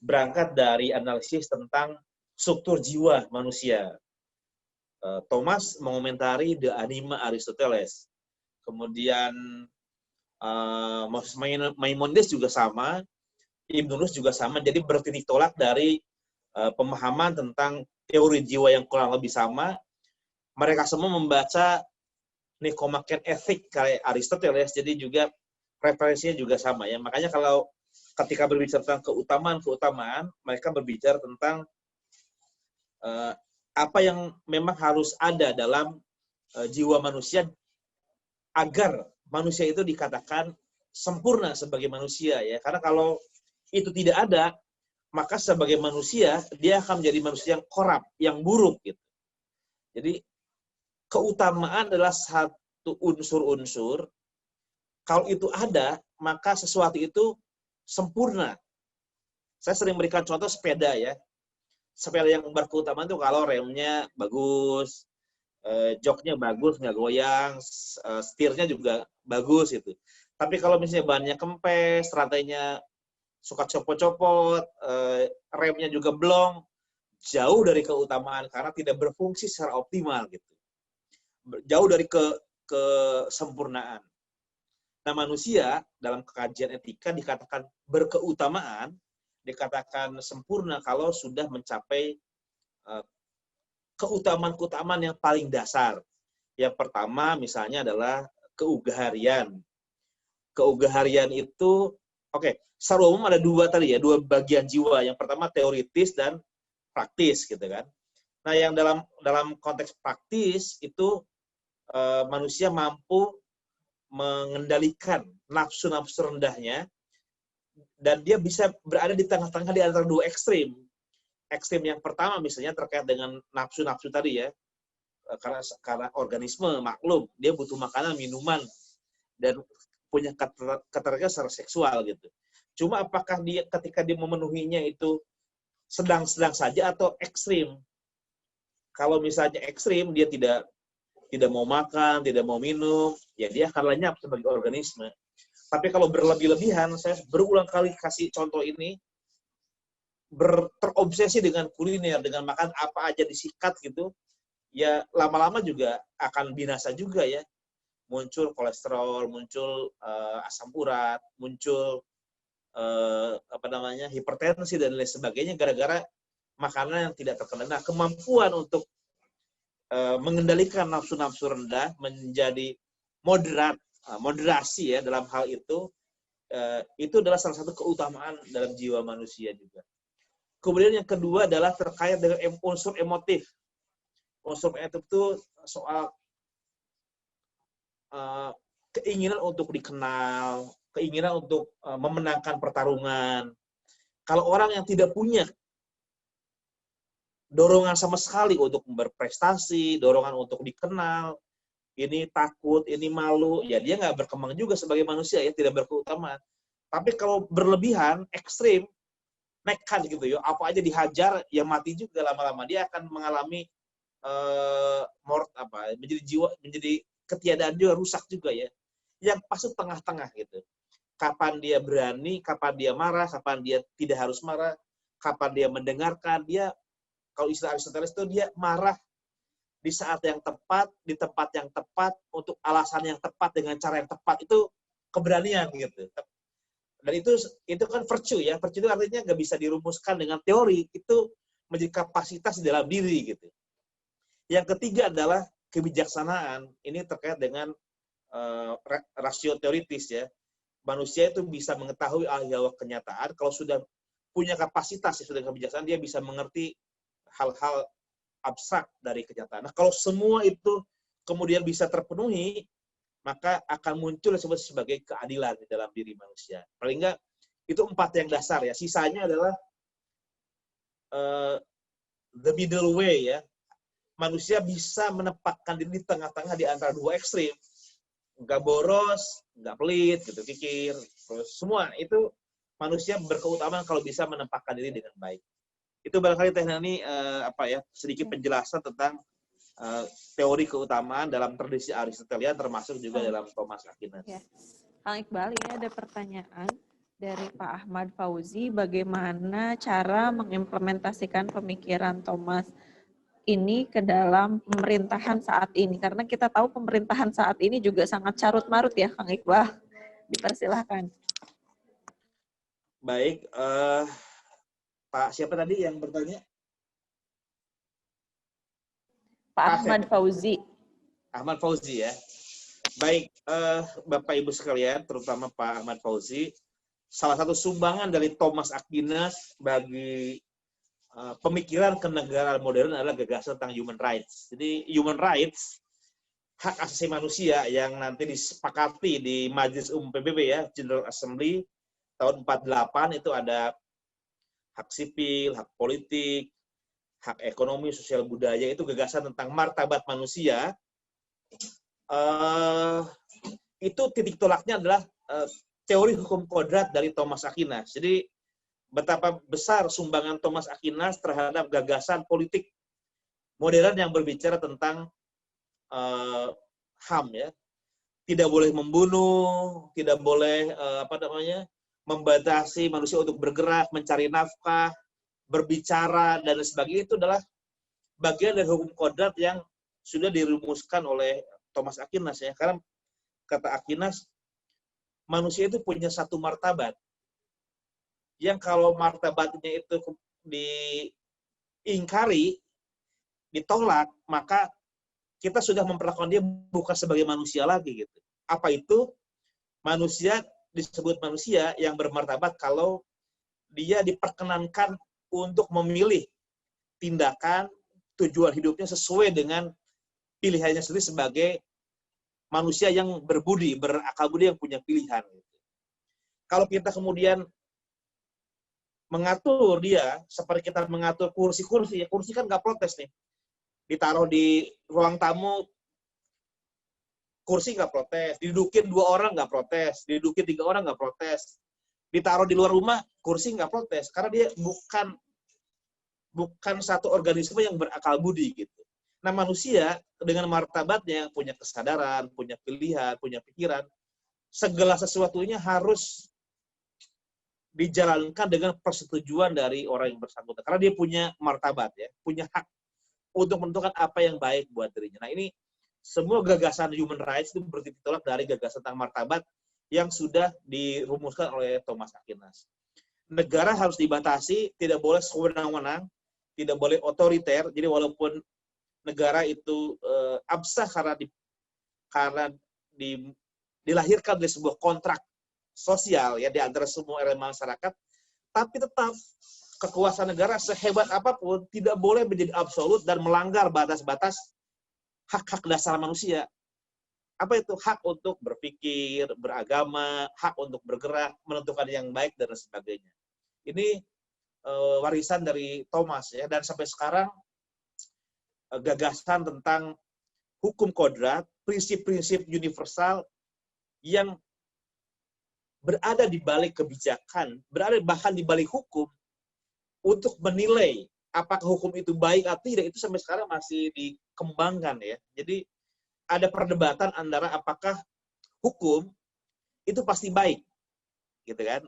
[SPEAKER 3] berangkat dari analisis tentang struktur jiwa manusia. Thomas mengomentari De Anima Aristoteles. Kemudian Maimonides juga sama, Ibnu Rushd juga sama, jadi bertitik tolak dari pemahaman tentang teori jiwa yang kurang lebih sama. Mereka semua membaca Nicomachean Ethics kayak Aristoteles, jadi juga referensinya juga sama ya. Makanya kalau ketika berbicara tentang keutamaan, mereka berbicara tentang apa yang memang harus ada dalam jiwa manusia agar manusia itu dikatakan sempurna sebagai manusia ya. Karena kalau itu tidak ada, maka sebagai manusia dia akan menjadi manusia yang korup, yang buruk gitu. Jadi keutamaan adalah satu unsur-unsur. Kalau itu ada, maka sesuatu itu sempurna. Saya sering berikan contoh sepeda ya. Sepeda yang berkeutamaan itu kalau remnya bagus, joknya bagus, nggak goyang, setirnya juga bagus itu. Tapi kalau misalnya bannya kempes, rantainya suka copot-copot, remnya juga blong, jauh dari keutamaan karena tidak berfungsi secara optimal gitu. Jauh dari kesempurnaan. Nah, manusia dalam kajian etika dikatakan berkeutamaan, dikatakan sempurna kalau sudah mencapai keutamaan-keutamaan yang paling dasar. Yang pertama misalnya adalah keugaharian. Keugaharian itu, secara umum ada dua tadi ya, dua bagian jiwa. Yang pertama teoritis dan praktis gitu kan. Nah, yang dalam konteks praktis itu manusia mampu mengendalikan nafsu-nafsu rendahnya dan dia bisa berada di tengah-tengah di antara dua ekstrim. Ekstrim yang pertama misalnya terkait dengan nafsu-nafsu tadi ya, karena organisme maklum dia butuh makanan, minuman dan punya ketertarikan secara seksual gitu. Cuma apakah dia ketika dia memenuhinya itu sedang-sedang saja atau ekstrim? Kalau misalnya ekstrim dia tidak mau makan, tidak mau minum, ya dia akan lenyap sebagai organisme. Tapi kalau berlebih-lebihan, saya berulang kali kasih contoh ini, terobsesi dengan kuliner, dengan makan apa aja disikat gitu, ya lama-lama juga akan binasa juga ya. Muncul kolesterol, muncul asam urat, muncul hipertensi dan lain sebagainya gara-gara makanan yang tidak terkendali. Nah, kemampuan untuk mengendalikan nafsu-nafsu rendah menjadi moderat moderasi ya dalam hal itu adalah salah satu keutamaan dalam jiwa manusia juga. Kemudian yang kedua adalah terkait dengan unsur emotif. Unsur emotif itu soal keinginan untuk dikenal, keinginan untuk memenangkan pertarungan. Kalau orang yang tidak punya dorongan sama sekali untuk berprestasi, dorongan untuk dikenal, ini takut, ini malu, ya dia nggak berkembang juga sebagai manusia, ya tidak berkeutamaan. Tapi kalau berlebihan, ekstrim, nekat gitu ya, apa aja dihajar, ya mati juga lama-lama. Dia akan mengalami menjadi ketiadaan juga, rusak juga ya. Yang pas tengah-tengah gitu. Kapan dia berani, kapan dia marah, kapan dia tidak harus marah, kapan dia mendengarkan, dia kalau istilah Aristoteles itu dia marah di saat yang tepat, di tempat yang tepat, untuk alasan yang tepat, dengan cara yang tepat, itu keberanian gitu. Dan itu kan virtue ya, virtue itu artinya nggak bisa dirumuskan dengan teori, itu menjadi kapasitas di dalam diri gitu. Yang ketiga adalah kebijaksanaan, ini terkait dengan rasio teoritis ya. Manusia itu bisa mengetahui ahwal kenyataan, kalau sudah punya kapasitas, ya sudah kebijaksanaan, dia bisa mengerti hal-hal abstrak dari kenyataan. Nah, kalau semua itu kemudian bisa terpenuhi, maka akan muncul disebut sebagai keadilan di dalam diri manusia. Paling enggak, itu 4 yang dasar ya. Sisanya adalah the middle way ya. Manusia bisa menempatkan diri di tengah-tengah di antara 2 ekstrim. Nggak boros, nggak pelit, gitu, pikir. Terus semua itu manusia berkeutamaan kalau bisa menempatkan diri dengan baik. Itu barangkali ini sedikit penjelasan tentang teori keutamaan dalam tradisi Aristotelian, termasuk juga dalam Thomas Aquinas.
[SPEAKER 1] Ya. Kang Iqbal, ini ada pertanyaan dari Pak Ahmad Fauzi, bagaimana cara mengimplementasikan pemikiran Thomas ini ke dalam pemerintahan saat ini? Karena kita tahu pemerintahan saat ini juga sangat carut-marut ya, Kang Iqbal. Dipersilahkan.
[SPEAKER 3] Baik, Pak siapa tadi yang bertanya?
[SPEAKER 1] Pak Ahmad Fauzi.
[SPEAKER 3] Ahmad Fauzi ya. Baik, Bapak Ibu sekalian, terutama Pak Ahmad Fauzi, salah satu sumbangan dari Thomas Aquinas bagi pemikiran kenegaraan modern adalah gagasan tentang human rights. Jadi human rights, hak asasi manusia yang nanti disepakati di Majelis Umum PBB ya, General Assembly tahun 48, itu ada hak sipil, hak politik, hak ekonomi, sosial budaya, itu gagasan tentang martabat manusia. Itu titik tolaknya adalah teori hukum kodrat dari Thomas Aquinas. Jadi betapa besar sumbangan Thomas Aquinas terhadap gagasan politik modern yang berbicara tentang HAM ya. Tidak boleh membunuh, tidak boleh membatasi manusia untuk bergerak, mencari nafkah, berbicara dan sebagainya. Itu adalah bagian dari hukum kodrat yang sudah dirumuskan oleh Thomas Aquinas ya. Karena kata Aquinas, manusia itu punya satu martabat. Yang kalau martabatnya itu diingkari, ditolak, maka kita sudah memperlakukan dia bukan sebagai manusia lagi gitu. Apa itu? Manusia disebut manusia yang bermartabat kalau dia diperkenankan untuk memilih tindakan, tujuan hidupnya sesuai dengan pilihannya sendiri sebagai manusia yang berbudi, berakal budi, yang punya pilihan. Kalau kita kemudian mengatur dia, seperti kita mengatur kursi-kursi, ya kursi kan nggak protes nih. Ditaruh di ruang tamu, kursi nggak protes. Didudukin 2 orang nggak protes. Didudukin 3 orang nggak protes. Ditaruh di luar rumah, kursi nggak protes. Karena dia bukan satu organisme yang berakal budi gitu. Nah, manusia dengan martabatnya, punya kesadaran, punya pilihan, punya pikiran, segala sesuatunya harus dijalankan dengan persetujuan dari orang yang bersangkutan. Karena dia punya martabat ya, punya hak untuk menentukan apa yang baik buat dirinya. Nah, ini semua gagasan human rights itu bertitik tolak dari gagasan tentang martabat yang sudah dirumuskan oleh Thomas Aquinas. Negara harus dibatasi, tidak boleh sewenang-wenang, tidak boleh otoriter. Jadi walaupun negara itu absah karena dilahirkan dari sebuah kontrak sosial ya di antara semua elemen masyarakat, tapi tetap kekuasaan negara sehebat apapun tidak boleh menjadi absolut dan melanggar batas-batas hak-hak dasar manusia. Apa itu? Hak untuk berpikir, beragama, hak untuk bergerak, menentukan yang baik dan sebagainya. Ini warisan dari Thomas ya, dan sampai sekarang gagasan tentang hukum kodrat, prinsip-prinsip universal yang berada di balik kebijakan, berada bahkan di balik hukum untuk menilai apakah hukum itu baik atau tidak, itu sampai sekarang masih dikembangkan ya. Jadi ada perdebatan antara apakah hukum itu pasti baik, gitu kan?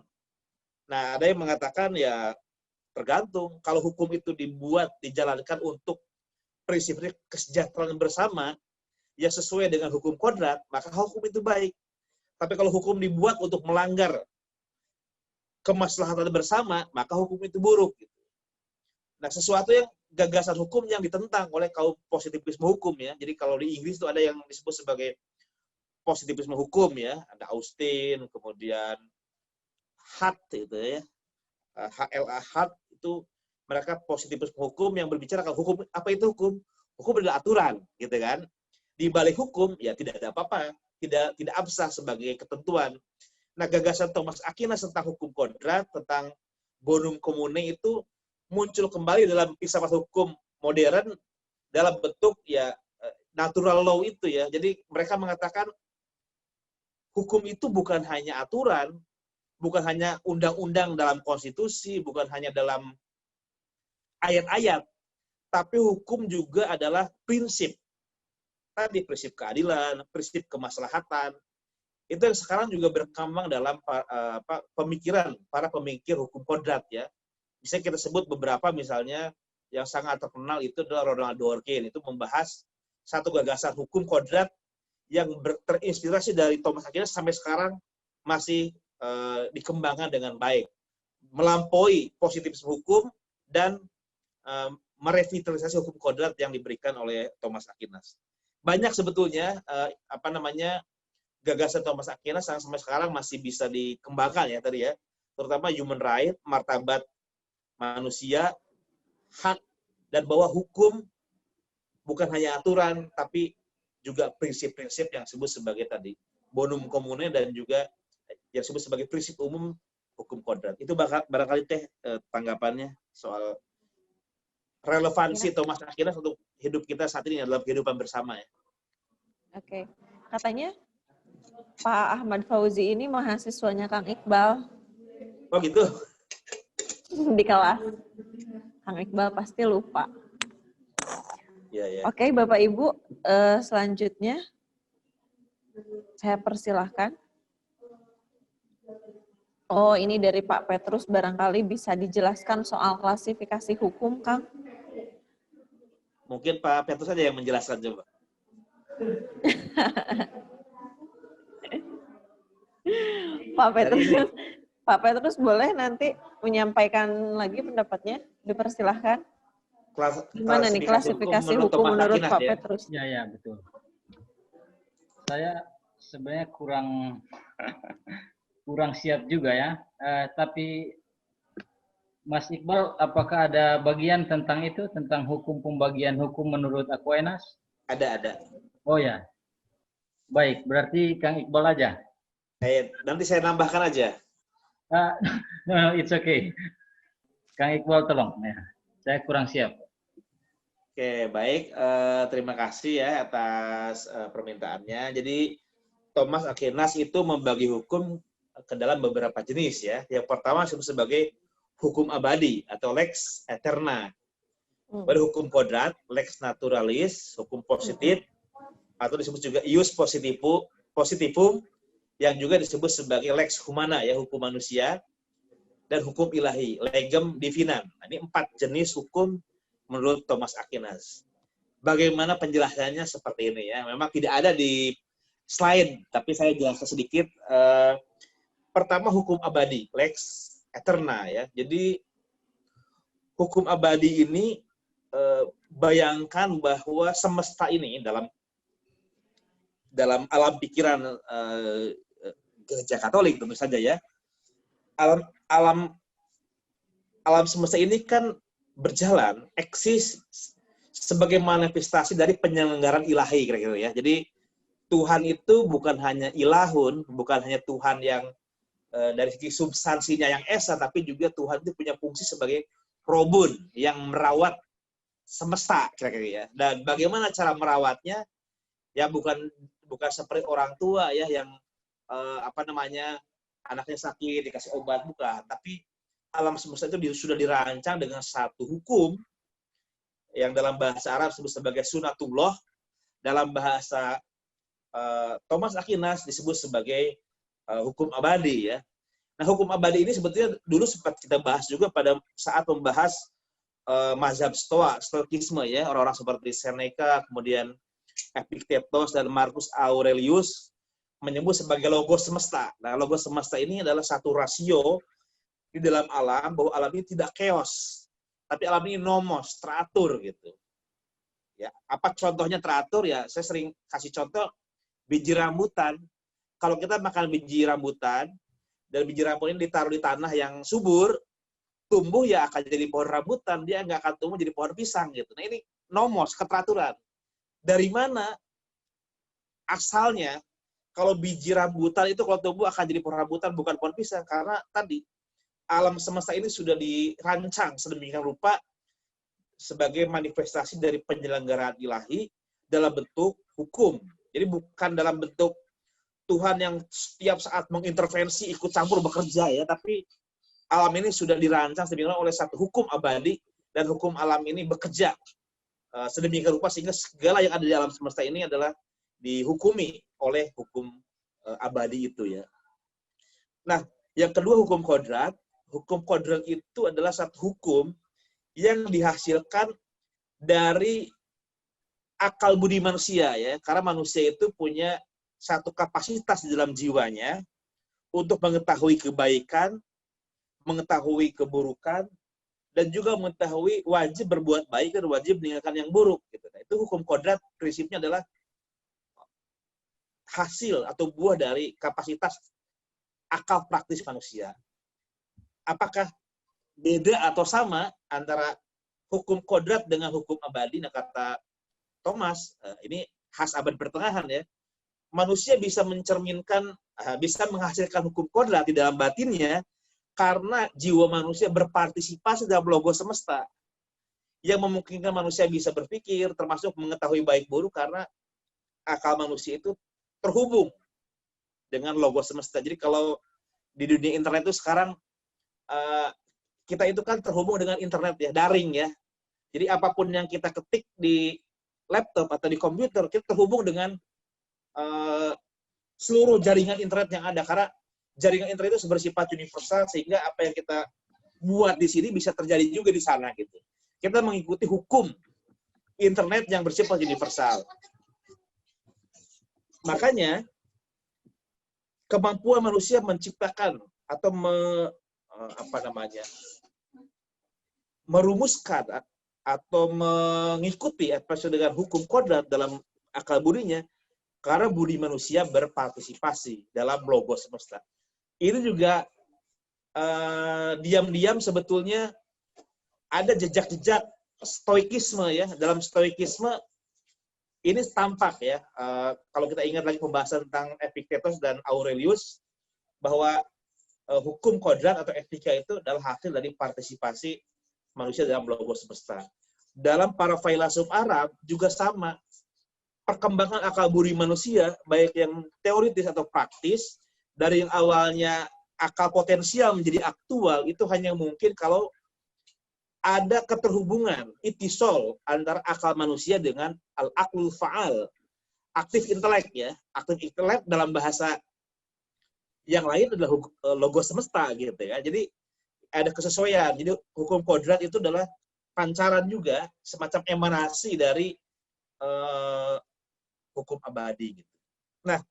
[SPEAKER 3] Nah, ada yang mengatakan ya tergantung. Kalau hukum itu dibuat, dijalankan untuk prinsip kesejahteraan bersama yang sesuai dengan hukum kodrat, maka hukum itu baik. Tapi kalau hukum dibuat untuk melanggar kemaslahatan bersama, maka hukum itu buruk. Nah, sesuatu yang gagasan hukum yang ditentang oleh kaum positivisme hukum ya. Jadi kalau di Inggris itu ada yang disebut sebagai positivisme hukum ya. Ada Austin, kemudian Hart itu ya. HLA Hart itu mereka positivisme hukum yang berbicara kalau hukum, apa itu hukum? Hukum adalah aturan, gitu kan. Di balik hukum ya tidak ada apa-apa. Tidak absah sebagai ketentuan. Nah, gagasan Thomas Aquinas tentang hukum kodrat, tentang bonum commune itu muncul kembali dalam filsafat hukum modern dalam bentuk ya natural law itu ya. Jadi mereka mengatakan hukum itu bukan hanya aturan, bukan hanya undang-undang dalam konstitusi, bukan hanya dalam ayat-ayat, tapi hukum juga adalah prinsip. Tadi prinsip keadilan, prinsip kemaslahatan, itu yang sekarang juga berkembang dalam pemikiran para pemikir hukum kodrat ya. Bisa kita sebut beberapa, misalnya yang sangat terkenal itu adalah Ronald Dworkin, itu membahas satu gagasan hukum kodrat yang terinspirasi dari Thomas Aquinas sampai sekarang masih dikembangkan dengan baik, melampaui positivisme hukum dan merevitalisasi hukum kodrat yang diberikan oleh Thomas Aquinas. Banyak sebetulnya gagasan Thomas Aquinas yang sampai sekarang masih bisa dikembangkan ya tadi ya, terutama human right, martabat manusia, hak, dan bahwa hukum bukan hanya aturan tapi juga prinsip-prinsip yang disebut sebagai tadi bonum commune dan juga yang disebut sebagai prinsip umum hukum kodrat. Itu barangkali teh tanggapannya soal relevansi Thomas Aquinas untuk hidup kita saat ini dalam kehidupan bersama ya.
[SPEAKER 1] Oke. Katanya Pak Ahmad Fauzi ini mahasiswanya Kang Iqbal.
[SPEAKER 3] Oh gitu?
[SPEAKER 1] Di kelas. Kang Iqbal pasti lupa.
[SPEAKER 3] Ya.
[SPEAKER 1] Oke, Bapak Ibu, selanjutnya saya persilahkan. Oh, ini dari Pak Petrus, barangkali bisa dijelaskan soal klasifikasi hukum, Kang?
[SPEAKER 3] Mungkin Pak Petrus saja yang menjelaskan coba.
[SPEAKER 1] Pak Petrus boleh nanti menyampaikan lagi pendapatnya, dipersilahkan. Gimana nih klasifikasi hukum menurut Pak Petrus?
[SPEAKER 2] Ya, betul. Saya sebenarnya kurang siap juga ya, tapi Mas Iqbal, apakah ada bagian tentang itu, tentang pembagian hukum menurut Aquinas?
[SPEAKER 3] Ada.
[SPEAKER 2] Oh ya, baik. Berarti Kang Iqbal aja.
[SPEAKER 3] Nanti saya nambahkan aja.
[SPEAKER 2] No, it's okay. Kang Iqbal tolong. Ya, saya kurang siap.
[SPEAKER 3] Oke, baik. Terima kasih ya atas permintaannya. Jadi Thomas Aquinas itu membagi hukum ke dalam beberapa jenis ya. Yang pertama disebut sebagai hukum abadi atau lex aeterna. Baru hukum kodrat, lex naturalis, hukum positif, atau disebut juga ius positivum, yang juga disebut sebagai lex humana, ya hukum manusia, dan hukum ilahi, legem divinam. Nah, ini 4 jenis hukum menurut Thomas Aquinas. Bagaimana penjelasannya seperti ini ya? Memang tidak ada di slide, tapi saya jelaskan sedikit. Pertama hukum abadi, lex aeterna ya. Jadi hukum abadi ini dalam alam pikiran gereja Katolik tentu saja ya, alam semesta ini kan berjalan, eksis sebagai manifestasi dari penyelenggaraan ilahi kira-kira ya. Jadi Tuhan itu bukan hanya ilahun, bukan hanya Tuhan yang dari segi substansinya yang esa, tapi juga Tuhan itu punya fungsi sebagai robun yang merawat semesta kira-kira ya. Dan bagaimana cara merawatnya? Ya bukan seperti orang tua ya yang anaknya sakit dikasih obat, bukan, tapi alam semesta itu sudah dirancang dengan satu hukum yang dalam bahasa Arab disebut sebagai sunatullah, dalam bahasa Thomas Aquinas disebut sebagai hukum abadi ya. Nah, hukum abadi ini sebetulnya dulu sempat kita bahas juga pada saat membahas mazhab Stoikisme ya, orang-orang seperti Seneca, kemudian Epictetus dan Marcus Aurelius menyebut sebagai logos semesta. Nah, logos semesta ini adalah satu rasio di dalam alam, bahwa alam ini tidak chaos, tapi alam ini nomos, teratur gitu. Ya, apa contohnya teratur ya? Saya sering kasih contoh biji rambutan. Kalau kita makan biji rambutan dan biji rambutan ini ditaruh di tanah yang subur, tumbuh ya akan jadi pohon rambutan, dia nggak akan tumbuh jadi pohon pisang gitu. Nah, ini nomos, keteraturan. Dari mana asalnya? Kalau biji rambutan itu kalau tumbuh akan jadi pohon rambutan, bukan pohon pisang, karena tadi alam semesta ini sudah dirancang sedemikian rupa sebagai manifestasi dari penyelenggaraan ilahi dalam bentuk hukum. Jadi bukan dalam bentuk Tuhan yang setiap saat mengintervensi, ikut campur, bekerja ya, tapi alam ini sudah dirancang sedemikian oleh satu hukum abadi, dan hukum alam ini bekerja sedemikian rupa sehingga segala yang ada di alam semesta ini adalah dihukumi oleh hukum abadi itu ya. Nah, yang kedua hukum kodrat. Hukum kodrat itu adalah satu hukum yang dihasilkan dari akal budi manusia ya. Karena manusia itu punya satu kapasitas di dalam jiwanya untuk mengetahui kebaikan, mengetahui keburukan, dan juga mengetahui wajib berbuat baik dan wajib meninggalkan yang buruk. Gitu. Nah, itu hukum kodrat prinsipnya adalah hasil atau buah dari kapasitas akal praktis manusia. Apakah beda atau sama antara hukum kodrat dengan hukum abadi? Nah, kata Thomas, ini khas abad pertengahan ya. Manusia bisa mencerminkan, bisa menghasilkan hukum kodrat di dalam batinnya karena jiwa manusia berpartisipasi dalam logos semesta yang memungkinkan manusia bisa berpikir, termasuk mengetahui baik buruk karena akal manusia itu terhubung dengan logos semesta. Jadi kalau di dunia internet itu sekarang kita itu kan terhubung dengan internet ya, daring ya. Jadi apapun yang kita ketik di laptop atau di komputer, kita terhubung dengan seluruh jaringan internet yang ada, karena jaringan internet itu bersifat universal sehingga apa yang kita buat di sini bisa terjadi juga di sana gitu. Kita mengikuti hukum internet yang bersifat universal. Makanya kemampuan manusia menciptakan atau merumuskan atau mengikuti apa dengan hukum kodrat dalam akal budinya, karena budi manusia berpartisipasi dalam logos semesta. Ini juga diam-diam sebetulnya ada jejak-jejak stoikisme ya. Dalam stoikisme ini tampak ya, kalau kita ingat lagi pembahasan tentang Epictetus dan Aurelius, bahwa hukum kodrat atau etika itu adalah hasil dari partisipasi manusia dalam logos semesta. Dalam para filsuf Arab juga sama. Perkembangan akal budi manusia, baik yang teoritis atau praktis, dari yang awalnya akal potensial menjadi aktual, itu hanya mungkin kalau ada keterhubungan, itisol, antara akal manusia dengan al-aqlul fa'al, aktif intelek ya. Aktif intelek dalam bahasa yang lain adalah logos semesta gitu ya. Jadi ada kesesuaian. Jadi hukum kodrat itu adalah pancaran juga, semacam emanasi dari hukum abadi gitu. Nah,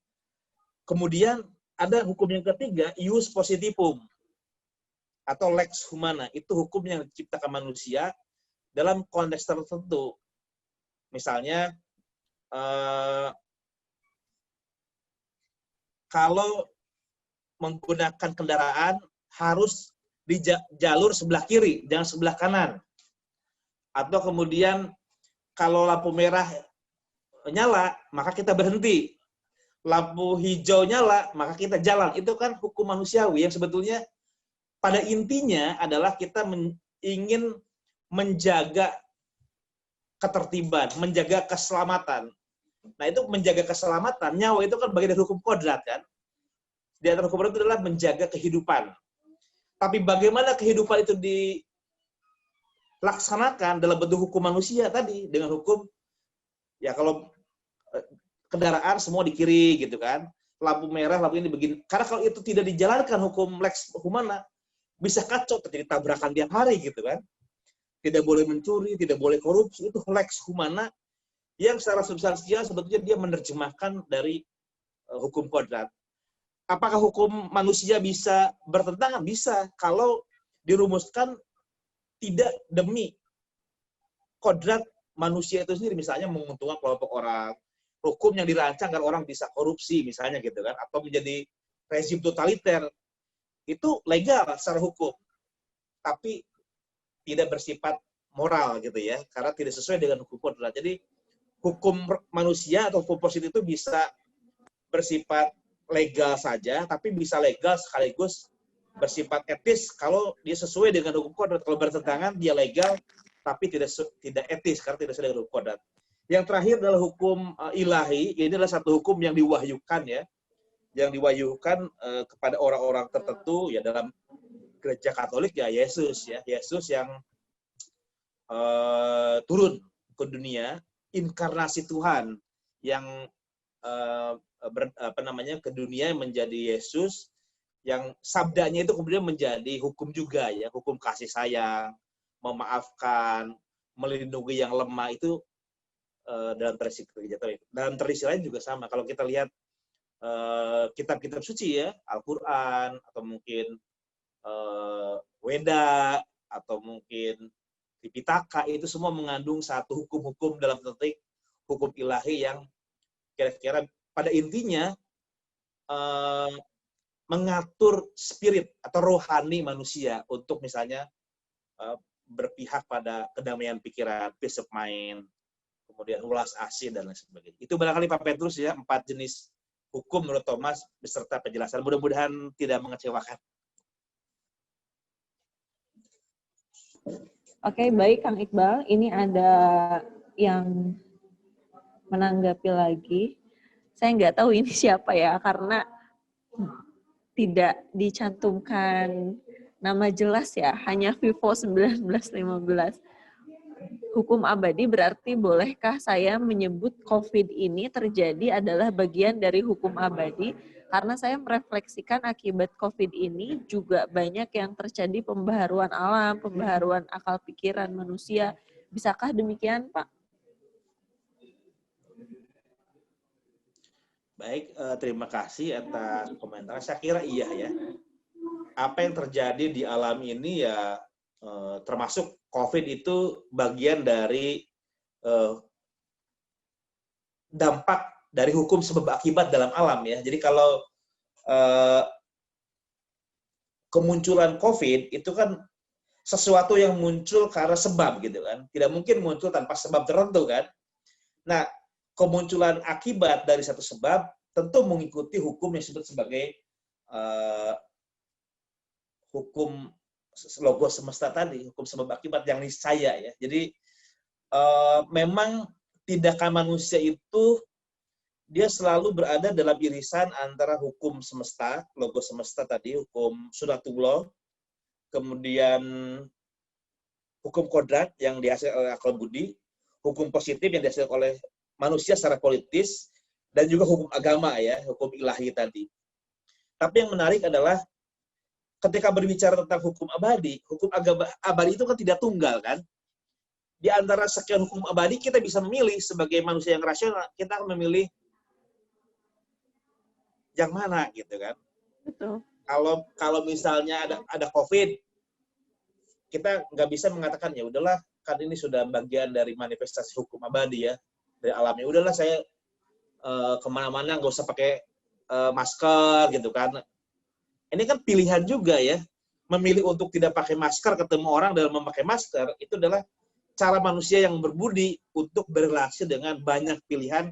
[SPEAKER 3] kemudian ada hukum yang ketiga, ius positivum atau lex humana. Itu hukum yang diciptakan manusia dalam konteks tertentu. Misalnya kalau menggunakan kendaraan harus di jalur sebelah kiri, jangan sebelah kanan. Atau kemudian kalau lampu merah nyala, maka kita berhenti. Lampu hijau nyala, maka kita jalan. Itu kan hukum manusiawi yang sebetulnya pada intinya adalah kita ingin menjaga ketertiban, menjaga keselamatan. Nah, itu menjaga keselamatan, nyawa itu kan bagian dari hukum kodrat kan. Di antara hukum kodrat itu adalah menjaga kehidupan. Tapi bagaimana kehidupan itu dilaksanakan dalam bentuk hukum manusia tadi, dengan hukum, ya kalau kendaraan semua di kiri gitu kan, lampu merah, lampu ini begini. Karena kalau itu tidak dijalankan hukum lex humana, bisa kacau, terjadi tabrakan tiap hari gitu kan. Tidak boleh mencuri, tidak boleh korupsi, itu lex humana yang secara substansial sebetulnya dia menerjemahkan dari hukum kodrat. Apakah hukum manusia bisa bertentangan? Bisa, kalau dirumuskan tidak demi kodrat manusia itu sendiri, misalnya menguntungkan kelompok orang, hukum yang dirancang agar orang bisa korupsi misalnya gitu kan, atau menjadi rezim totaliter, itu legal secara hukum, tapi tidak bersifat moral gitu ya, karena tidak sesuai dengan hukum kodrat. Jadi hukum manusia atau hukum positif itu bisa bersifat legal saja, tapi bisa legal sekaligus bersifat etis kalau dia sesuai dengan hukum kodrat. Kalau bertentangan dia legal tapi tidak etis karena tidak sesuai dengan hukum kodrat. Yang terakhir adalah hukum ilahi. Ini adalah satu hukum yang diwahyukan ya, yang diwahyukan kepada orang-orang tertentu ya, dalam gereja Katolik ya Yesus yang turun ke dunia, inkarnasi Tuhan yang ke dunia menjadi Yesus, yang sabdanya itu kemudian menjadi hukum juga ya, hukum kasih sayang, memaafkan, melindungi yang lemah, itu dalam tradisi gereja Katolik. Dalam tradisi lain juga sama. Kalau kita lihat kitab-kitab suci ya, Al-Quran, atau mungkin Weda, atau mungkin Tripitaka, itu semua mengandung satu hukum-hukum dalam titik hukum ilahi yang kira-kira pada intinya mengatur spirit atau rohani manusia untuk misalnya berpihak pada kedamaian pikiran, peace of mind, kemudian ulas asih dan lain sebagainya. Itu barangkali Pak Petrus ya, 4 jenis hukum menurut Thomas beserta penjelasan. Mudah-mudahan tidak mengecewakan.
[SPEAKER 1] Oke, baik Kang Iqbal. Ini ada yang menanggapi lagi. Saya nggak tahu ini siapa ya, karena tidak dicantumkan nama jelas ya, hanya Vivo 1915. Hukum abadi berarti bolehkah saya menyebut COVID ini terjadi adalah bagian dari hukum abadi? Karena saya merefleksikan akibat COVID ini juga banyak yang terjadi pembaharuan alam, pembaharuan akal pikiran manusia. Bisakah demikian, Pak?
[SPEAKER 3] Baik, terima kasih atas komentar. Saya kira iya ya. Apa yang terjadi di alam ini ya, termasuk COVID itu bagian dari dampak dari hukum sebab akibat dalam alam ya. Jadi kalau kemunculan COVID itu kan sesuatu yang muncul karena sebab gitu kan. Tidak mungkin muncul tanpa sebab tertentu kan. Nah, kemunculan akibat dari satu sebab tentu mengikuti hukum yang disebut sebagai hukum logos semesta tadi, hukum sebab akibat yang niscaya ya. Jadi memang tindakan manusia itu dia selalu berada dalam irisan antara hukum semesta, logos semesta tadi, hukum sunatullah, kemudian hukum kodrat yang dihasilkan oleh akal budi, hukum positif yang dihasilkan oleh manusia secara politis, dan juga hukum agama ya, hukum ilahi tadi. Tapi yang menarik adalah ketika berbicara tentang hukum abadi itu kan tidak tunggal kan. Di antara sekian hukum abadi kita bisa memilih sebagai manusia yang rasional, kita akan memilih yang mana gitu kan.
[SPEAKER 1] Betul.
[SPEAKER 3] Kalau misalnya ada COVID, kita nggak bisa mengatakan ya udahlah kan ini sudah bagian dari manifestasi hukum abadi ya dari alamnya. Udahlah saya kemana-mana nggak usah pakai masker gitu kan. Ini kan pilihan juga ya. Memilih untuk tidak pakai masker, ketemu orang dalam memakai masker, itu adalah cara manusia yang berbudi untuk berrelasi dengan banyak pilihan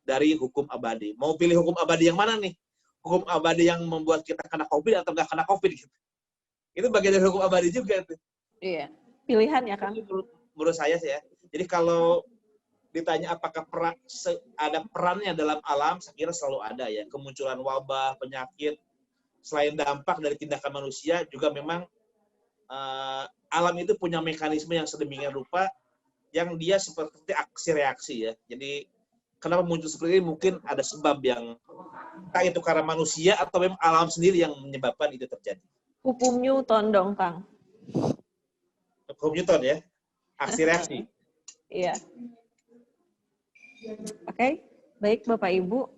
[SPEAKER 3] dari hukum abadi. Mau pilih hukum abadi yang mana nih? Hukum abadi yang membuat kita kena COVID atau nggak kena COVID gitu. Itu bagian dari hukum abadi juga tuh.
[SPEAKER 1] Iya, pilihan ya Kang.
[SPEAKER 3] Menurut saya sih ya. Jadi kalau ditanya apakah ada perannya dalam alam, saya kira selalu ada ya. Kemunculan wabah, penyakit, selain dampak dari tindakan manusia, juga memang alam itu punya mekanisme yang sedemikian rupa yang dia seperti aksi reaksi ya. Jadi kenapa muncul seperti ini, mungkin ada sebab yang entah itu karena manusia atau memang alam sendiri yang menyebabkan itu terjadi.
[SPEAKER 1] Hukum Newton dong Kang.
[SPEAKER 3] Hukum Newton ya, aksi reaksi.
[SPEAKER 1] Iya. Oke, baik Bapak Ibu.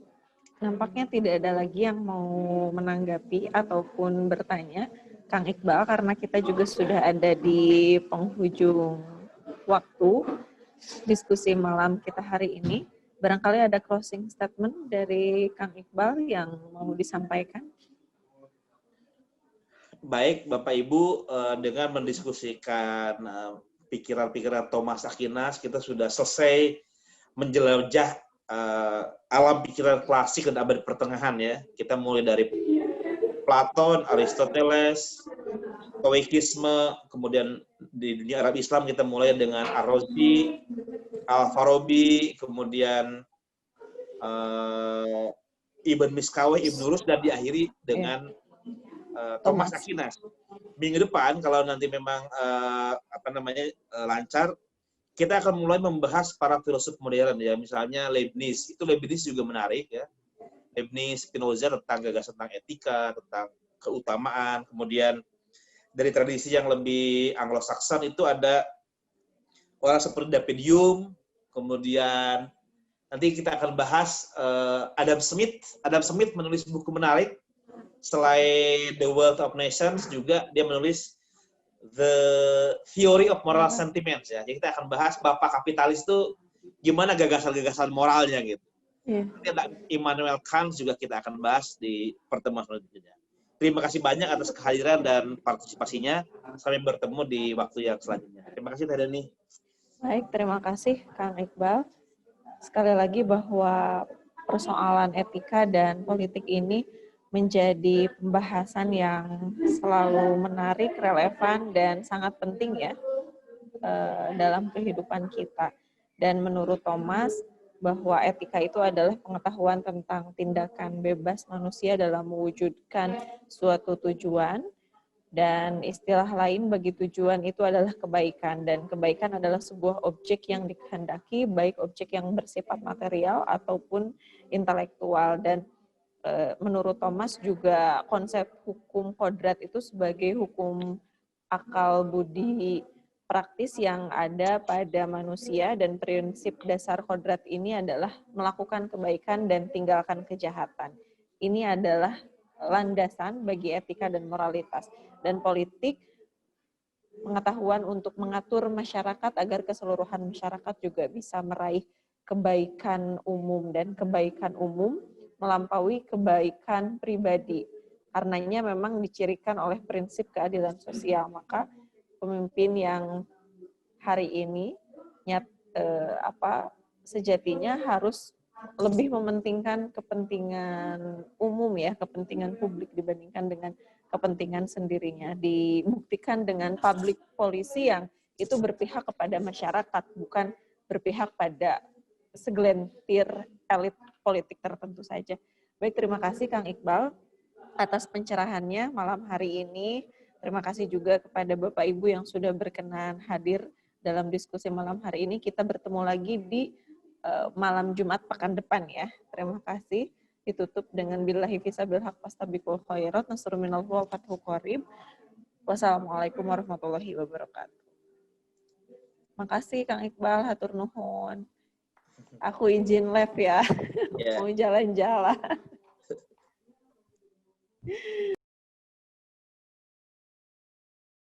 [SPEAKER 1] Nampaknya tidak ada lagi yang mau menanggapi ataupun bertanya, Kang Iqbal, karena kita juga sudah ada di penghujung waktu diskusi malam kita hari ini. Barangkali ada closing statement dari Kang Iqbal yang mau disampaikan.
[SPEAKER 3] Baik, Bapak Ibu, dengan mendiskusikan pikiran-pikiran Thomas Aquinas, kita sudah selesai menjelajah alam pikiran klasik dan abad pertengahan ya. Kita mulai dari Platon, Aristoteles, Stoikisme, kemudian di dunia Arab Islam kita mulai dengan Ar-Razi, Al-Farabi, kemudian Ibn Miskawih, Ibn Rus, dan diakhiri dengan Thomas Aquinas. Minggu depan kalau nanti memang lancar, kita akan mulai membahas para filsuf modern ya, misalnya Leibniz. Itu Leibniz juga menarik ya. Leibniz, Spinoza tentang gagasan tentang etika, tentang keutamaan. Kemudian dari tradisi yang lebih Anglo-Saxon itu ada orang seperti David Hume. Kemudian nanti kita akan bahas Adam Smith. Adam Smith menulis buku menarik. Selain The Wealth of Nations, juga dia menulis The Theory of Moral Sentiments ya. Jadi kita akan bahas bapak kapitalis itu gimana gagasan-gagasan moralnya gitu. Nanti ada Immanuel Kant juga kita akan bahas di pertemuan selanjutnya. Terima kasih banyak atas kehadiran dan partisipasinya. Sampai bertemu di waktu yang selanjutnya. Terima kasih Teh Deni.
[SPEAKER 1] Baik, terima kasih Kang Iqbal. Sekali lagi bahwa persoalan etika dan politik ini menjadi pembahasan yang selalu menarik, relevan, dan sangat penting ya dalam kehidupan kita. Dan menurut Thomas, bahwa etika itu adalah pengetahuan tentang tindakan bebas manusia dalam mewujudkan suatu tujuan, dan istilah lain bagi tujuan itu adalah kebaikan, dan kebaikan adalah sebuah objek yang dikehendaki, baik objek yang bersifat material ataupun intelektual. Dan menurut Thomas juga konsep hukum kodrat itu sebagai hukum akal budi praktis yang ada pada manusia, dan prinsip dasar kodrat ini adalah melakukan kebaikan dan tinggalkan kejahatan. Ini adalah landasan bagi etika dan moralitas. Dan politik, pengetahuan untuk mengatur masyarakat agar keseluruhan masyarakat juga bisa meraih kebaikan umum, dan kebaikan umum melampaui kebaikan pribadi. Karenanya memang dicirikan oleh prinsip keadilan sosial. Maka pemimpin yang hari ini sejatinya harus lebih mementingkan kepentingan umum ya, kepentingan publik dibandingkan dengan kepentingan sendirinya. Dibuktikan dengan public policy yang itu berpihak kepada masyarakat, bukan berpihak pada segelintir elit politik tertentu saja. Baik, terima kasih Kang Iqbal atas pencerahannya malam hari ini. Terima kasih juga kepada Bapak Ibu yang sudah berkenan hadir dalam diskusi malam hari ini. Kita bertemu lagi di malam Jumat pekan depan ya. Terima kasih. Ditutup dengan billahi fisabil haq fastabiqul khairat nasrun minallah wal fathu qarib. Wassalamualaikum warahmatullahi wabarakatuh. Makasih Kang Iqbal, hatur nuhun. Aku izin live ya. Mau jalan-jalan.